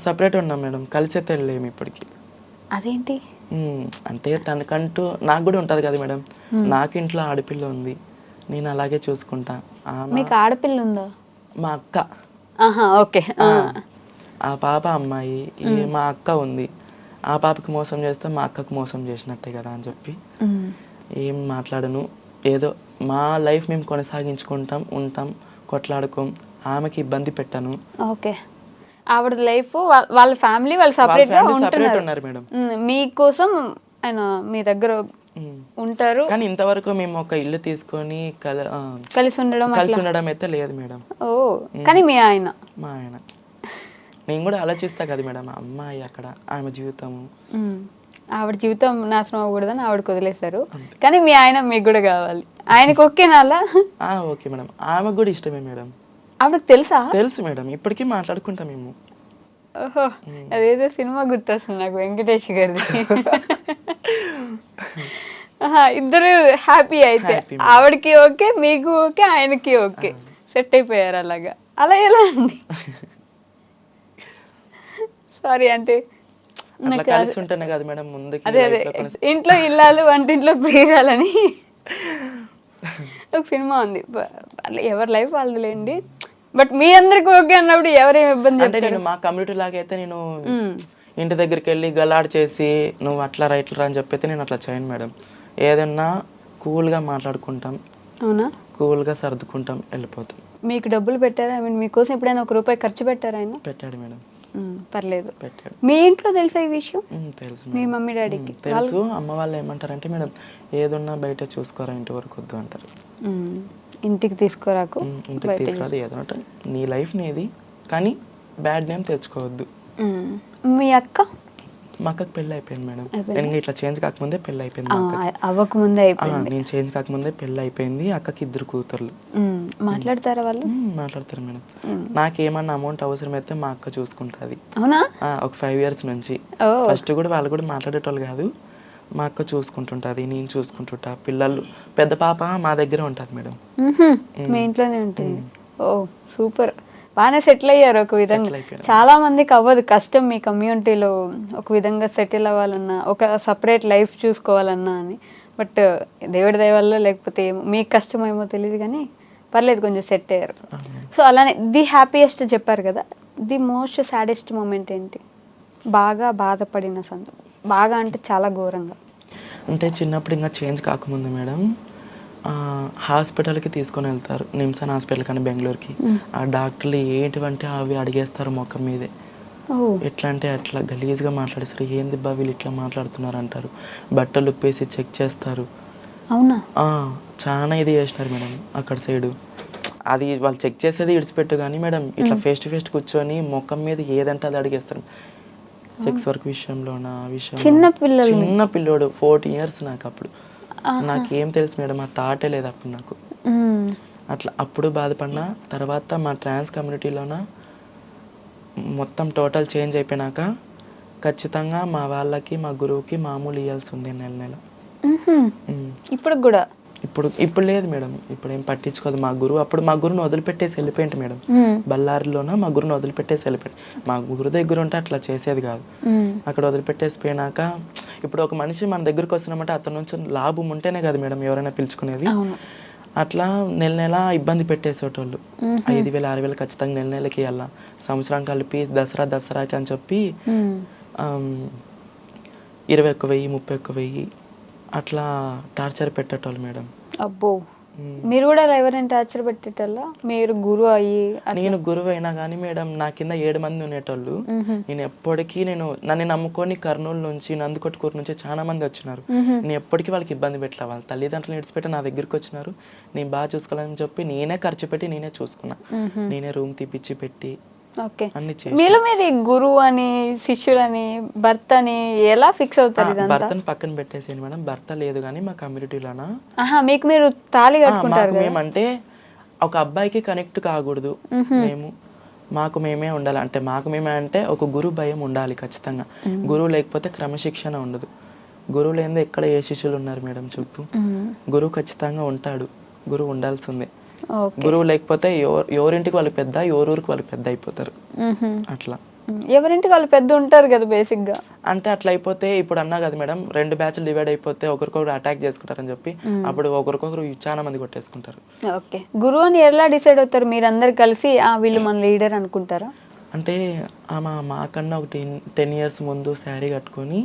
సపరేట్ ఉన్నాం మేడం, కలిసే తెలియలేము ఇప్పటికి. అదేంటి అంటే తనకంటూ నాకు కూడా ఉంటుంది కదా మేడం. నాకు ఇంట్లో ఆడపిల్ల ఉంది, నేను అలాగే చూసుకుంటా. మీకు ఆడపిల్ల ఉందా? మా అక్క. ఓకే. ఆ పాప అమ్మాయి, మా అక్క ఉంది. ఆ పాపకి మోసం చేస్తే మా అక్కకు మోసం చేసినట్టే కదా అని చెప్పి ఏం మాట్లాడను. ఏదో మా లైఫ్ మేము కొనసాగించుకుంటాం, ఉంటాం, కొట్లాడుకోం, ఆమెకి ఇబ్బంది పెట్టాను. ఓకే, ఆవిడ లైఫ్, వాళ్ళ ఫ్యామిలీ వాళ్ళు సపరేట్ ఉన్నారు మేడం. మీకోసం ఆయన మీ దగ్గర ఉంటారు. కానీ ఇంతవరకు మేము ఒక ఇల్లు తీసుకొని కలిసి ఉండడం అయితే లేదు మేడం. ఓ, కానీ మీ ఆయన? మా ఆయన. నేను కూడా ఆలోచిస్తా కదా మేడం, అమ్మాయి అక్కడ, ఆమె జీవితం, ఆవిడ జీవితం నాశనం అవ్వకూడదని ఆవిడకి వదిలేశారు. కానీ మీ ఆయన మీకు కూడా కావాలి. ఆయనకు ఓకేనా? ఓకే మేడం, ఆమెకు కూడా ఇష్టమే మేడం. ఆవిడకి తెలుసా? తెలుసు మేడం, ఇప్పటికీ మాట్లాడుకుంటాం మేము. ఓహో, అదేదో సినిమా గుర్తొస్తుంది నాకు, వెంకటేష్ గారిది. ఇద్దరు హ్యాపీ అయితే, ఆవిడకి ఓకే, మీకు ఓకే, ఆయనకి ఓకే, సెట్ అయిపోయారు. అలాగా అలా ఎలా అండి? సారీ, అంటే కలిసి ఉంటేనే కదా మేడం ముందుకి. అదే ఇంట్లో ఇల్లాలు వంటింట్లో ప్రియురాలని ఒక సినిమా ఉంది. ఎవరి లైఫ్ వాళ్ళదిలేండి, బట్ మీ అందరికి ఓకే అన్నప్పుడు ఎవరేం ఇబ్బంది? అంటే నేను మా కమ్యూనిటీ లాగా అయితే నేను ఇంటి దగ్గరికి వెళ్ళి గలాడ్ చేసి నువ్వు అట్లా రైట్లు రా అని చెప్పైతే నేను అట్లా చేయను మేడం. ఏదన్నా కూల్గా మాట్లాడుకుంటాం, అవునా, కూల్గా సర్దుకుంటాం, వెళ్ళిపోతాం. మీకు డబ్బులు పెట్టారా? ఐ మీన్ మీకోసం ఎప్పుడైనా ₹1 ఖర్చు పెట్టారా ఆయన? పెట్టాడు మేడం. పర్లేదు. పెట్టాడు. మీ ఇంట్లో తెలుసా ఈ విషయం? తెలుసు. మీ మమ్మీ డాడీకి తెలుసు. అమ్మ వాళ్ళు ఏమంటారంటే మేడం, ఏదున్నా బయట చూసుకోరా, ఇంటి వరకు వద్దు అంటారు. ఇంటికి తీసుకురాకు, ఇంటికి తీసుకురాదు, ఏదన్నా నీ లైఫ్ నీది, కానీ బ్యాడ్ నేమ్ తెచ్చుకోవద్దు. మీ అక్క? మా అక్కకి పెళ్ళి అయిపోయింది మేడం. నేను ఇట్లా చేంజ్ కాకముందే పెళ్ళి అయిపోయింది. అవ్వకముందే అయిపోయింది. నేను చేంజ్ కాకముందే పెళ్ళి అయిపోయింది. అక్కకి 2 కూతుర్లు. మాట్లాడతారా వాళ్ళు? మాట్లాడతారు మేడం. నాకేమన్నా అమౌంట్ అవసరం అయితే మా అక్క చూసుకుంటుంది. అవునా? ఒక 5 years నుంచి. ఫస్ట్ కూడా వాళ్ళు కూడా మాట్లాడేటోళ్ళు కాదు, మా అక్క చూసుకుంటుంటది, నేను చూసుకుంటుంటా. పిల్లలు, పెద్ద పాప మా దగ్గర ఉంటుంది మేడం. మీ ఇంట్లోనే ఉంటుంది. ఓ సూపర్. బాగానే సెటిల్ అయ్యారు ఒక విధంగా. Settle అయిపోయాను. చాలా మందికి అవ్వదు, కష్టం మీ కమ్యూనిటీలో ఒక విధంగా సెటిల్ అవ్వాలన్నా, ఒక సపరేట్ లైఫ్ చూసుకోవాలన్నా అని. బట్ దేవుడి దయ వల్ల లేకపోతే ఏమో మీకు కష్టమేమో తెలియదు కానీ పర్లేదు, కొంచెం సెట్ అయ్యారు. సో అలానే ది హ్యాపీయెస్ట్ చెప్పారు కదా, ది మోస్ట్ సాడెస్ట్ మూమెంట్ ఏంటి? బాగా బాధపడిన సందర్భం, బాగా అంటే చాలా ఘోరంగా. అంటే చిన్నప్పుడు ఇంకా చేంజ్ కాకముందు మేడం హాస్పిటల్కి తీసుకొని వెళ్తారు, నిమ్సన్ హాస్పిటల్ కానీ బెంగళూరుకి. ఆ డాక్టర్లు ఏంటివంటే అవి అడిగేస్తారు మొఖం మీదే. ఎట్లా అంటే అట్లా గలీజ్గా మాట్లాడేస్తారు. ఏంది బా వీళ్ళు ఇట్లా మాట్లాడుతున్నారు అంటారు. బట్టలు ఉప్పేసి చెక్ చేస్తారు. అవునా? చాలా ఇది చేసినారు మేడం అక్కడ సైడు. అది వాళ్ళు చెక్ చేసేది ఇడిచిపెట్టు కానీ మేడం, ఇట్లా ఫేస్ టు ఫేస్ కూర్చొని మొఖం మీద ఏదంటే అది అడిగేస్తారు. సెక్స్ వర్క్ విషయంలోనా విషయం. చిన్న పిల్లోడు 14 years నాకు అప్పుడు. నాకేం తెలుసు మేడం, ఆ థాటే లేదు అప్పుడు నాకు. అట్లా అప్పుడు బాధపడినా. తర్వాత మా ట్రాన్స్ కమ్యూనిటీలోన మొత్తం టోటల్ చేంజ్ అయిపోయినాక ఖచ్చితంగా మా వాళ్ళకి మా గురువుకి మామూలు ఇవ్వాల్సి ఉంది నెల నెల. ఇప్పుడు కూడా ఇప్పుడు లేదు మేడం, ఇప్పుడు ఏం పట్టించుకోదు మా గురువు. అప్పుడు మా గురువుని వదిలిపెట్టేసి వెళ్ళిపోయింది మేడం. బళ్ళారిలోన మా గురువుని వదిలిపెట్టేసి వెళ్ళిపోయింది. మా గురు దగ్గర ఉంటే అట్లా చేసేది కాదు. అక్కడ వదిలిపెట్టేసి పోయినాక ఇప్పుడు ఒక మనిషి మన దగ్గరకు వస్తున్నామంటే అతని నుంచి లాభం ఉంటేనే కదా మేడం ఎవరైనా పిలుచుకునేది. అట్లా నెల నెల ఇబ్బంది పెట్టేసేటోళ్ళు. 5,000 6,000 ఖచ్చితంగా నెల నెలకి ఇవ్వాల, సంవత్సరం కలిపి దసరాకి అని చెప్పి 21,000 31,000 అట్లా టార్చర్ పెట్టేటోళ్ళు మేడం. అబ్బో, మీరు కూడా ఎవరైనా టార్చర్ పెట్టేటోళ్ళ? మీరు గురువు అయ్యి? నేను గురువు అయినా కానీ మేడం నా కింద 7 మంది ఉండేటోళ్ళు. నేను ఎప్పటికీ నన్ను నమ్ముకొని కర్నూలు నుంచి నందికొట్కూరు నుంచి చాలా మంది వచ్చినారు. నేను ఎప్పటికీ వాళ్ళకి ఇబ్బంది పెట్టలే. వాళ్ళ తల్లిదండ్రులు విడిచిపెట్టి నా దగ్గరికి వచ్చినారు. నేను బాగా చూసుకోవాలని చెప్పి నేనే ఖర్చు పెట్టి నేనే చూసుకున్నా. నేనే రూమ్ తీపిచ్చి పెట్టి అన్ని చేసి. మీలో మీరు గురువు అని శిష్యులని భర్త అని ఎలా ఫిక్స్ అవుతారు? భర్తను పక్కన పెట్టేసాను మేడం. భర్త లేదు కానీ మా కమ్యూనిటీలోనా మీకు మీరు తాళి కట్టుకుంటారు. మేమంటే ఒక అబ్బాయికి కనెక్ట్ కాకూడదు, మాకు మేమే ఉండాలి. అంటే మాకు మేమే అంటే ఒక గురువు భయం ఉండాలి ఖచ్చితంగా. గురువు లేకపోతే క్రమశిక్షణ ఉండదు. గురువు లేనిదే ఎక్కడ ఏ శిష్యులు ఉన్నారు మేడం చుట్టూ? గురువు ఖచ్చితంగా ఉంటాడు, గురువు ఉండాల్సిందే. గురువు లేకపోతే ఎవరింటికి వాళ్ళు పెద్ద, ఎవరూరికి వాళ్ళు పెద్ద అయిపోతారు. అట్లా ఎవరింటికి వాళ్ళు పెద్ద ఉంటారు కదా బేసిక్ గా. అంటే అట్లా అయిపోతే ఇప్పుడు అన్నా కదా మేడం, 2 బ్యాచ్లు డివైడ్ అయిపోతే ఒకరికొకరు అటాక్ చేసుకుంటారని చెప్పి అప్పుడు ఒకరికొకరు చాలా మంది కొట్టేసుకుంటారు. ఓకే, గురువు అని ఎలా డిసైడ్ అవుతారు? మీరు అందరు కలిసి వీళ్ళు మన లీడర్ అనుకుంటారా? అంటే ఆమె మాకన్నా ఒక 10 years ముందు శారీ కట్టుకొని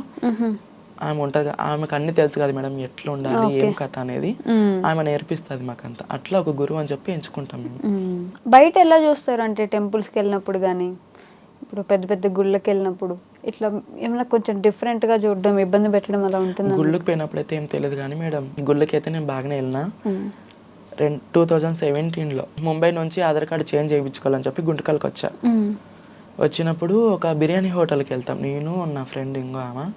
ఆమె ఉంటుంది. ఆమెకు అన్ని తెలుసు కదా మేడం, ఎట్లా ఉండాలి ఏం కథ అనేది ఆమె నేర్పిస్తుంది మాకంతా. అట్లా ఒక గురువు అని చెప్పి ఎంచుకుంటాం మేము. బయట ఎలా చూస్తారు అంటే టెంపుల్స్కి వెళ్ళినప్పుడు కానీ, ఇప్పుడు పెద్ద పెద్ద గుళ్ళకి వెళ్ళినప్పుడు ఇట్లా ఏమైనా కొంచెం డిఫరెంట్ గా చూడడం, ఇబ్బంది పెట్టడం అలా ఉంటుంది? గుళ్ళకి పోయినప్పుడు అయితే ఏం తెలియదు కానీ మేడం, గుళ్ళకి అయితే నేను బాగానే వెళ్ళినా. 2017లో ముంబై నుంచి ఆధార్ కార్డు చేంజ్ చేయించుకోవాలని చెప్పి గుంటకల్కి వచ్చా. వచ్చినప్పుడు ఒక బిర్యానీ హోటల్కి వెళ్తాం, నేను నా ఫ్రెండ్ ఇంకో ఆమె.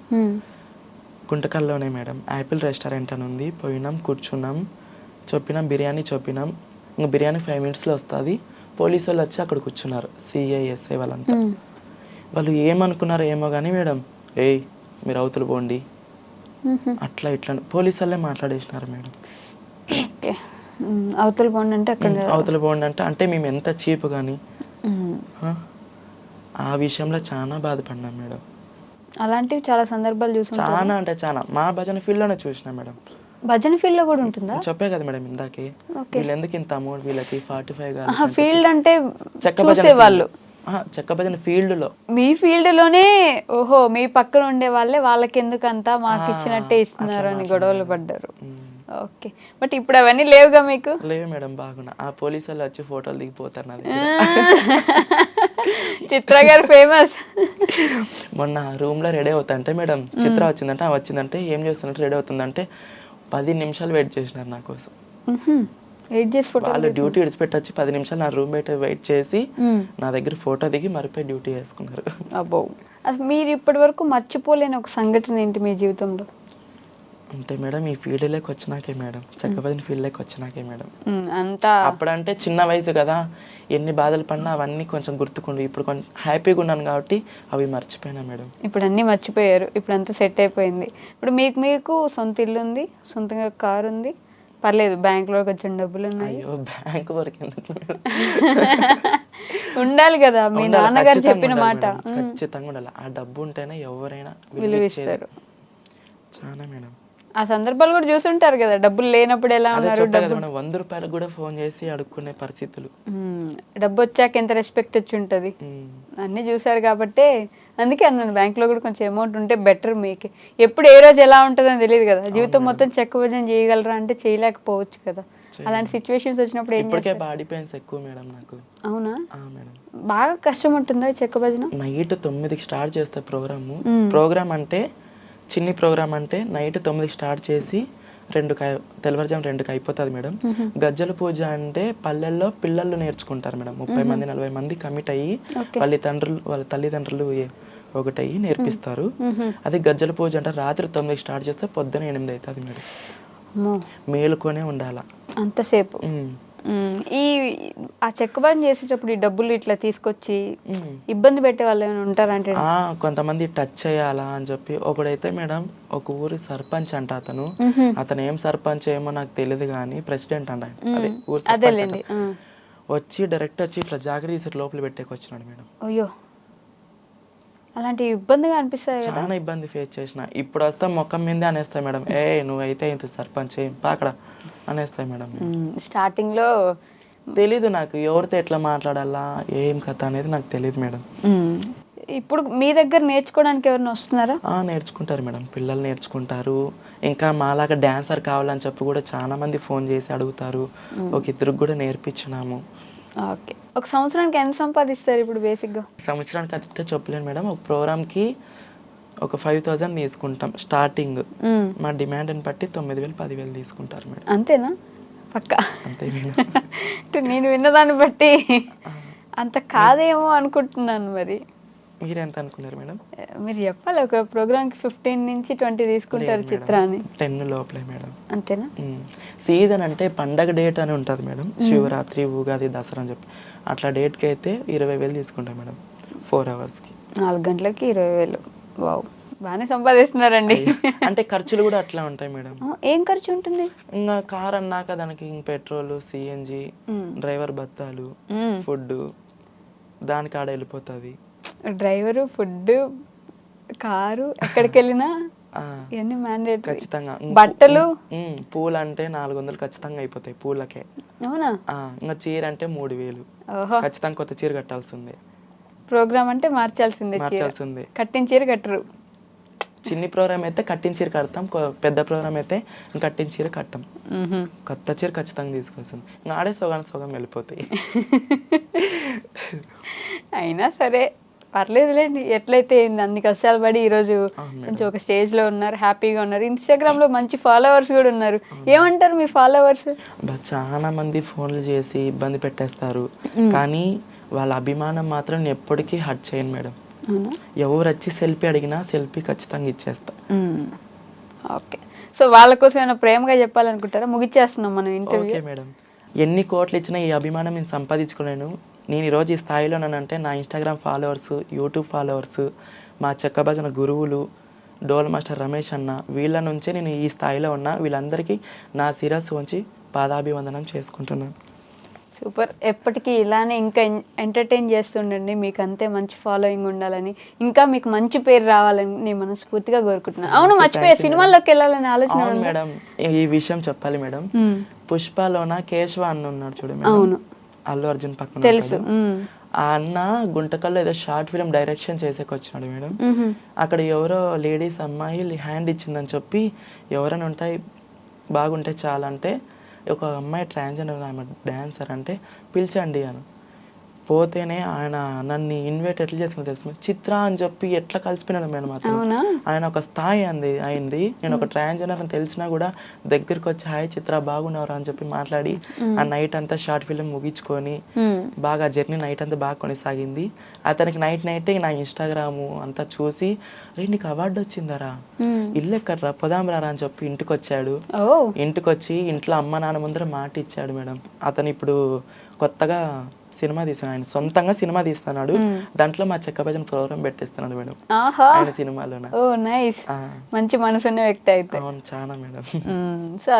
గుంటకల్లోనే మేడం, యాపిల్ రెస్టారెంట్ అని ఉంది. పోయినాం, కూర్చున్నాం, చెప్పినాం బిర్యానీ చెప్పినాం. ఇంకా బిర్యానీ 5 minutesలో వస్తుంది. పోలీసు వాళ్ళు వచ్చి అక్కడ కూర్చున్నారు, CISI వాళ్ళంతా. వాళ్ళు ఏమనుకున్నారో ఏమో కానీ మేడం, ఏయ్ మీరు అవతల పోండి అట్లా ఇట్లా పోలీసు వాళ్ళే మాట్లాడేసినారు మేడం. అవతల పోండి అంటే అవతల పోండి అంటే మేము ఎంత చీప్ కానీ ఆ విషయంలో చాలా బాధపడినాం మేడం. అలాంటివి చాలా సందర్భాలు చూసి చాలా అంటే చాలా మా భజన ఫీల్డ్ లోనే చూసినా మేడం. భజన ఫీల్డ్ లో కూడా ఉంటుందా? చెప్పే కదా మేడం ఇందాకే, వీళ్ళు ఎందుకు ఇంత అమౌంట్ వీళ్ళకి 45 ఫీల్డ్ అంటే చెక్క భజన చెక్క భజన ఫీల్డ్ లో. మీ ఫీల్డ్ లోనే ఓహో, మీ పక్కన ఉండే వాళ్ళే వాళ్ళకి ఎందుకంతా మాకు ఇచ్చినట్టే ఇస్తున్నారు అని గొడవలు పడ్డారు. ఓకే, బట్ ఇప్పుడు అవన్నీ లేవుగా మీకు? లేవు మేడం, బాగున్నా. ఆ పోలీసు వాళ్ళు వచ్చి ఫోటోలు దిగిపోతారు నాది. చిత్ర గారు ఫేమస్. మొన్న రూమ్ లో రెడీ అవుతుంటే మేడం, చిత్ర వచ్చిందంటే ఏం చేస్తున్నట్టు రెడీ అవుతుందంటే 10 నిమిషాలు వెయిట్ చేసినారు నా కోసం. వాళ్ళు డ్యూటీ విడిచిపెట్టొచ్చి 10 నిమిషాలు నా రూమ్ బయట వెయిట్ చేసి నా దగ్గర ఫోటో దిగి మరిపోయి డ్యూటీ వేసుకున్నారు. అబ్బో, మీరు ఇప్పటి వరకు మర్చిపోలేని ఒక సంఘటన ఏంటి మీ జీవితంలో? అంటే మేడం ఈ ఫీల్డ్లోకి వచ్చినాకే మేడం, చెక్కబదిన ఫీల్డ్లోకి వచ్చినాకే మేడం. అంతా అప్పుడంటే చిన్న వయసు కదా, ఎన్ని బాధలు పడినా అవన్నీ కొంచెం గుర్తుకుండు. ఇప్పుడు కొంచెం హ్యాపీగా ఉన్నాను కాబట్టి అవి మర్చిపోయినా మేడం. ఇప్పుడు అన్నీ మర్చిపోయారు, ఇప్పుడు అంతా సెట్ అయిపోయింది. ఇప్పుడు మీకు సొంత ఇల్లు ఉంది, సొంతంగా కారు ఉంది, పర్లేదు, బ్యాంకులో కొంచెం డబ్బులు ఉన్నాయి. అయ్యో బ్యాంక్ వరకు ఎందుకు? ఉండాలి కదా మీ ఉండాలి, నాన్నగారు ఖచ్చితంగా చెప్పిన ఉండాలి మాట. మేడం, ఖచ్చితంగా ఉండాలి. ఆ డబ్బు ఉంటేనే ఎవరైనా విలువ ఇచ్చేది. ఇస్తారు. చాలా మేడం. ఆ సందర్భాలు కూడా చూసుంటారు కదా, డబ్బులు లేనప్పుడు ఎలా అదే ఉన్నారు, చెప్పా కదా డబ్బు మేడం, 100 రూపాయలకు కూడా ఫోన్ చేసి అడుక్కునే పరిస్థితులు. డబ్బు వచ్చాక ఎంత రెస్పెక్ట్ వచ్చి ఉంటుంది ఉమ్. అన్నీ చూసారు కాబట్టి అందుకే అన్నాను బ్యాంక్లో కూడా కొంచెం అమౌంట్ ఉంటే బెటర్. మీకు ఎప్పుడు ఏ రోజు ఎలా ఉంటుందని తెలియదు కదా, జీవితం మొత్తం చెక్క భజన చేయగలరా అంటే చేయలేకపోవచ్చు కదా. అలాంటి సిచ్యువేషన్స్ వచ్చినప్పుడు ఏం ఇప్పటికే చేస్తారు? బాడీ పెయిన్స్ ఎక్కువ మేడం నాకు. అవునా? మేడం బాగా కష్టం ఉంటుందా ఈ చెక్క భజన? నైట్ 9కి స్టార్ట్ చేస్తే ప్రోగ్రామ్ అంటే చిన్ని ప్రోగ్రామ్ అంటే నైట్ 9కి స్టార్ట్ చేసి తెల్లవారుజాము 2కి అయిపోతుంది మేడం. గజ్జల పూజ అంటే పల్లెల్లో పిల్లలు నేర్చుకుంటారు మేడం, 30 మంది 40 మంది కమిట్ అయ్యి వాళ్ళ తల్లిదండ్రులు ఒకటయ్యి నేర్పిస్తారు. అది గజ్జల పూజ అంటే రాత్రి 9కి స్టార్ట్ చేస్తే పొద్దున 8 అవుతుంది మేడం. మేలుకొనే ఉండాల అంతసేపు. ఈ ఆ చెక్క భజన చేసేటప్పుడు ఈ డబ్బులు ఇట్లా తీసుకొచ్చి ఇబ్బంది పెట్టే వాళ్ళు ఏమైనా ఉంటారంటే? కొంతమంది టచ్ చేయాలా అని చెప్పి. ఒకడైతే మేడం ఒక ఊరి సర్పంచ్ అంట, అతను ఏం సర్పంచ్ ఏమో నాకు తెలియదు కానీ ప్రెసిడెంట్ అంట, అదే ఊరి సర్పంచ్ అంట. వచ్చి డైరెక్ట్ వచ్చి ఇట్లా జాగ్రత్త తీసి లోపల పెట్టేకొచ్చినాడు మేడం. అయ్యో, అలాంటి ఇబ్బందిగా అనిపిస్తాయి కదా. చాలా ఇబ్బంది ఫేస్ చేసిన. ఇప్పుడు వస్తే మొక్కం మీదే అనేస్తాయి మేడం, నువ్వైతే ఇంత సర్పంచ్ ఏం అక్కడ అనేస్తాయి మేడం. స్టార్టింగ్ లో తెలీదు నాకు ఎవరితో ఎట్లా మాట్లాడాలా ఏం కథ అనేది నాకు తెలియదు మేడం. ఇప్పుడు మీ దగ్గర నేర్చుకోవడానికి ఎవరైనా వస్తున్నారా? నేర్చుకుంటారు మేడం, పిల్లలు నేర్చుకుంటారు. ఇంకా మాలాగా డాన్సర్ కావాలని చెప్పి కూడా చాలా మంది ఫోన్ చేసి అడుగుతారు. ఒక ఇద్దరికి కూడా నేర్పించినాము. ఓకే, ఒక సంవత్సరానికి ఎంత సంపాదిస్తారు ఇప్పుడు బేసిక్గా? సంవత్సరానికి అయితే చెప్పలేను మేడం, ఒక ప్రోగ్రామ్కి ఒక 5,000 తీసుకుంటాం స్టార్టింగ్. మా డిమాండ్ని బట్టి 9,000 10,000 తీసుకుంటారు మేడం. అంతేనా? పక్కా అంతే మేడం. నేను విన్నదాన్ని బట్టి అంత కాదేమో అనుకుంటున్నాను. మరి మీరు ఎంత అనుకున్నారు మేడం? మీరు చెప్పాలి, ఒక ప్రోగ్రామ్కి 15 నుంచి 20 తీసుకుంటారు చిత్రాన్ని. 10 లోపలే మేడం. అంతేనా? సీజన్ అంటే పండగ డేట్ అని ఉంటుంది మేడం, శివరాత్రి ఉగాది దసరా అని చెప్పి అట్లా డేట్కి అయితే 20,000 తీసుకుంటాం మేడం 4 అవర్స్కి. 4 గంటలకి 20,000. వావ్, బాగానే సంపాదిస్తున్నారండి. అంటే ఖర్చులు కూడా అట్లా ఉంటాయి మేడం. ఏం ఖర్చు ఉంటుంది? ఇంకా కార్ అన్నాక దానికి పెట్రోల్, సిఎన్జి, డ్రైవర్ భత్తాలు, ఫుడ్ దానికి ఆడ వెళ్ళిపోతుంది. డ్రైవరు, ఫుడ్, కారు, ఎక్కడికి వెళ్ళినా ఇవన్నీ మ్యాండేటరీ. ఖచ్చితంగా. బట్టలు, పూలు అంటే 400 ఖచ్చితంగా అయిపోతాయి పూలకే. అవునా? ఇంకా చీర అంటే 3,000 ఖచ్చితంగా కొత్త చీర కట్టాల్సిందే. ప్రోగ్రామ్ అంటే మార్చాల్సిందే. కట్టిన చీర కట్టరు. చిన్ని ప్రోగ్రామ్ అయితే కట్టిన చీర కడతాం, పెద్ద ప్రోగ్రామ్ అయితే కట్టిన చీర కట్టాం. కొత్త చీర ఖచ్చితంగా తీసుకొస్తుంది. ఇంకా ఆడే సగం వెళ్ళిపోతాయి. అయినా సరే పర్లేదులేండి, ఎట్లయితే అన్ని కష్టాలు పడి ఈరోజు కొంచెం ఒక స్టేజ్ లో ఉన్నారు, హ్యాపీగా ఉన్నారు. ఇన్స్టాగ్రామ్ లో మంచి ఫాలోవర్స్ కూడా ఉన్నారు. ఏమంటారు మీ ఫాలోవర్స్? చాలా మంది ఫోన్లు చేసి ఇబ్బంది పెట్టేస్తారు, కానీ వాళ్ళ అభిమానం మాత్రం నేను ఎప్పటికీ హర్ట్ చేయను మేడం. ఎవరు వచ్చి సెల్ఫీ అడిగినా సెల్ఫీ ఖచ్చితంగా ఇచ్చేస్తా. ఓకే, సో వాళ్ళ కోసం ఏమైనా ప్రేమగా చెప్పాలనుకుంటారా? ముగిచ్చేస్తున్నాం మనం ఇంటర్వ్యూ. ఓకే మేడం, ఎన్ని కోట్లు ఇచ్చినా ఈ అభిమానం నేను సంపాదించుకోలేను. నేను ఈరోజు ఈ స్థాయిలోనంటే నా ఇన్స్టాగ్రామ్ ఫాలోవర్స్, యూట్యూబ్ ఫాలోవర్స్, మా చెక్క భజన గురువులు, డోల్ మాస్టర్ రమేష్ అన్న, వీళ్ళ నుంచే నేను ఈ స్థాయిలో ఉన్నా. వీళ్ళందరికీ నా శిరస్సు ఉంచి పాదాభివందనం చేసుకుంటున్నాను. సూపర్, ఎప్పటికీ ఇలానే ఇంకా ఎంటర్టైన్ చేస్తుండండి. మీకు అంతే మంచి ఫాలోయింగ్ ఉండాలని, ఇంకా మీకు మంచి పేరు రావాలని నేను మనస్ఫూర్తిగా కోరుకుంటున్నాను. అవును, మర్చిపోయా, సినిమాల్లోకి వెళ్ళాలని ఆలోచన మేడం. ఈ విషయం చెప్పాలి మేడం, పుష్పలోన కేశవ అన్న ఉన్నాడు చూడు, అల్లు అర్జున్ పక్కన తెలుసు. ఆ అన్న గుంటకల్లో ఏదో షార్ట్ ఫిల్మ్ డైరెక్షన్ చేసేకొచ్చినాడు మేడం. అక్కడ ఎవరో లేడీస్ అమ్మాయి హ్యాండ్ ఇచ్చిందని చెప్పి ఎవరైనా ఉంటాయి బాగుంటే చాలా అంటే, ఒక అమ్మాయి ట్రాన్స్జెండర్ ఆమె డాన్సర్ అంటే పిలిచండి అని పోతేనే ఆయన నన్ను ఇన్వైట్ ఎట్లా చేసుకుని తెలుసు, చిత్ర అని చెప్పి ఎట్లా కలిసిపోయినాడు మేడం. అతను ఆయన ఒక స్థాయి అయింది. నేను ఒక ట్రాన్స్జెండర్ అని తెలిసినా కూడా దగ్గరికి వచ్చి హాయ్ చిత్ర బాగున్నారా అని చెప్పి మాట్లాడి ఆ నైట్ అంతా షార్ట్ ఫిల్మ్ ముగించుకొని బాగా జర్నీ నైట్ అంతా బాగా కొనసాగింది. అతనికి నైట్ నా ఇన్స్టాగ్రామ్ అంతా చూసి, రే నీకు అవార్డు వచ్చిందరా, ఇల్లు ఎక్కడరా, పొదాం రారా అని చెప్పి ఇంటికి వచ్చాడు. ఇంటికి వచ్చి ఇంట్లో అమ్మ నాన్న ముందర మాట ఇచ్చాడు మేడం. అతను ఇప్పుడు కొత్తగా సినిమా తీస్తున్నాడు, ఆయన సొంతంగా సినిమా తీస్తున్నాడు. దాంట్లో మా చెక్క భజన ప్రోగ్రామ్ పెట్టేస్తున్నాడు మేడం ఆయన సినిమాలో. మంచి మనసున్న వ్యక్తి అయితే. అవును, చాలా మేడం. సో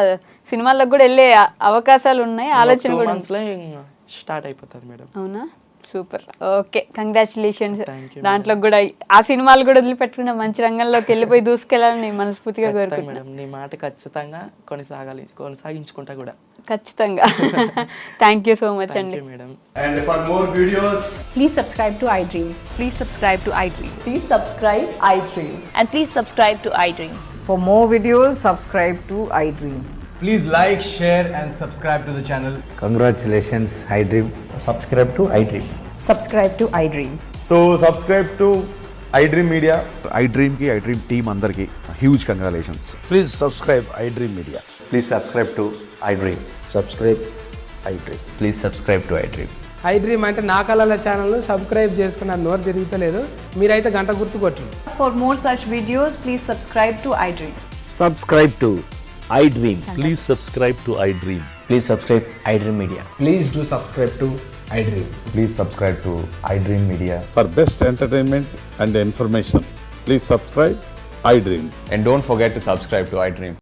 సినిమాలకు కూడా వెళ్ళే అవకాశాలు ఉన్నాయి, ఆలోచన కూడా స్టార్ట్ అయిపోతుంది మేడం. అవునా? Super. Okay, congratulations. Thank you, దాంట్లో కూడా ఆ సినిమాలు కూడా వదిలిపెట్టుకున్న మంచి రంగంలోకి వెళ్ళిపోయి దూసుకెళ్ళాలని మనస్ఫూర్తిగా కోరుకుంటున్నాను. మేడం నీ మాట ఖచ్చితంగా కొనసాగించుకుంటా కూడా. ఖచ్చితంగా. థ్యాంక్ యూ సో మచ్ అండి. Madam. And for more videos, Please subscribe to iDream. Please subscribe to iDream. Please subscribe iDream. And please subscribe to iDream. For more videos, subscribe to iDream. please like, share and subscribe to the channel. Congratulations, iDream. Subscribe to iDream. Subscribe to iDream. So subscribe to iDream Media. iDream की iDream team अंदर की huge congratulations. Please subscribe iDream Media. Please subscribe to iDream. Subscribe iDream. Please subscribe to iDream. iDream అంటే నా కళల ఛానల్ను సబ్స్క్రైబ్ చేసుకున్న నోరు తిరుగుతలేదు, మీరైతే గంట గుర్తు కొట్టండి. For more such videos, please subscribe to iDream. Subscribe to iDream. Please subscribe to iDream. Please subscribe iDream Media. Please do subscribe to iDream. Please subscribe to iDream Media. For best entertainment and information, please subscribe iDream. And don't forget to subscribe to iDream.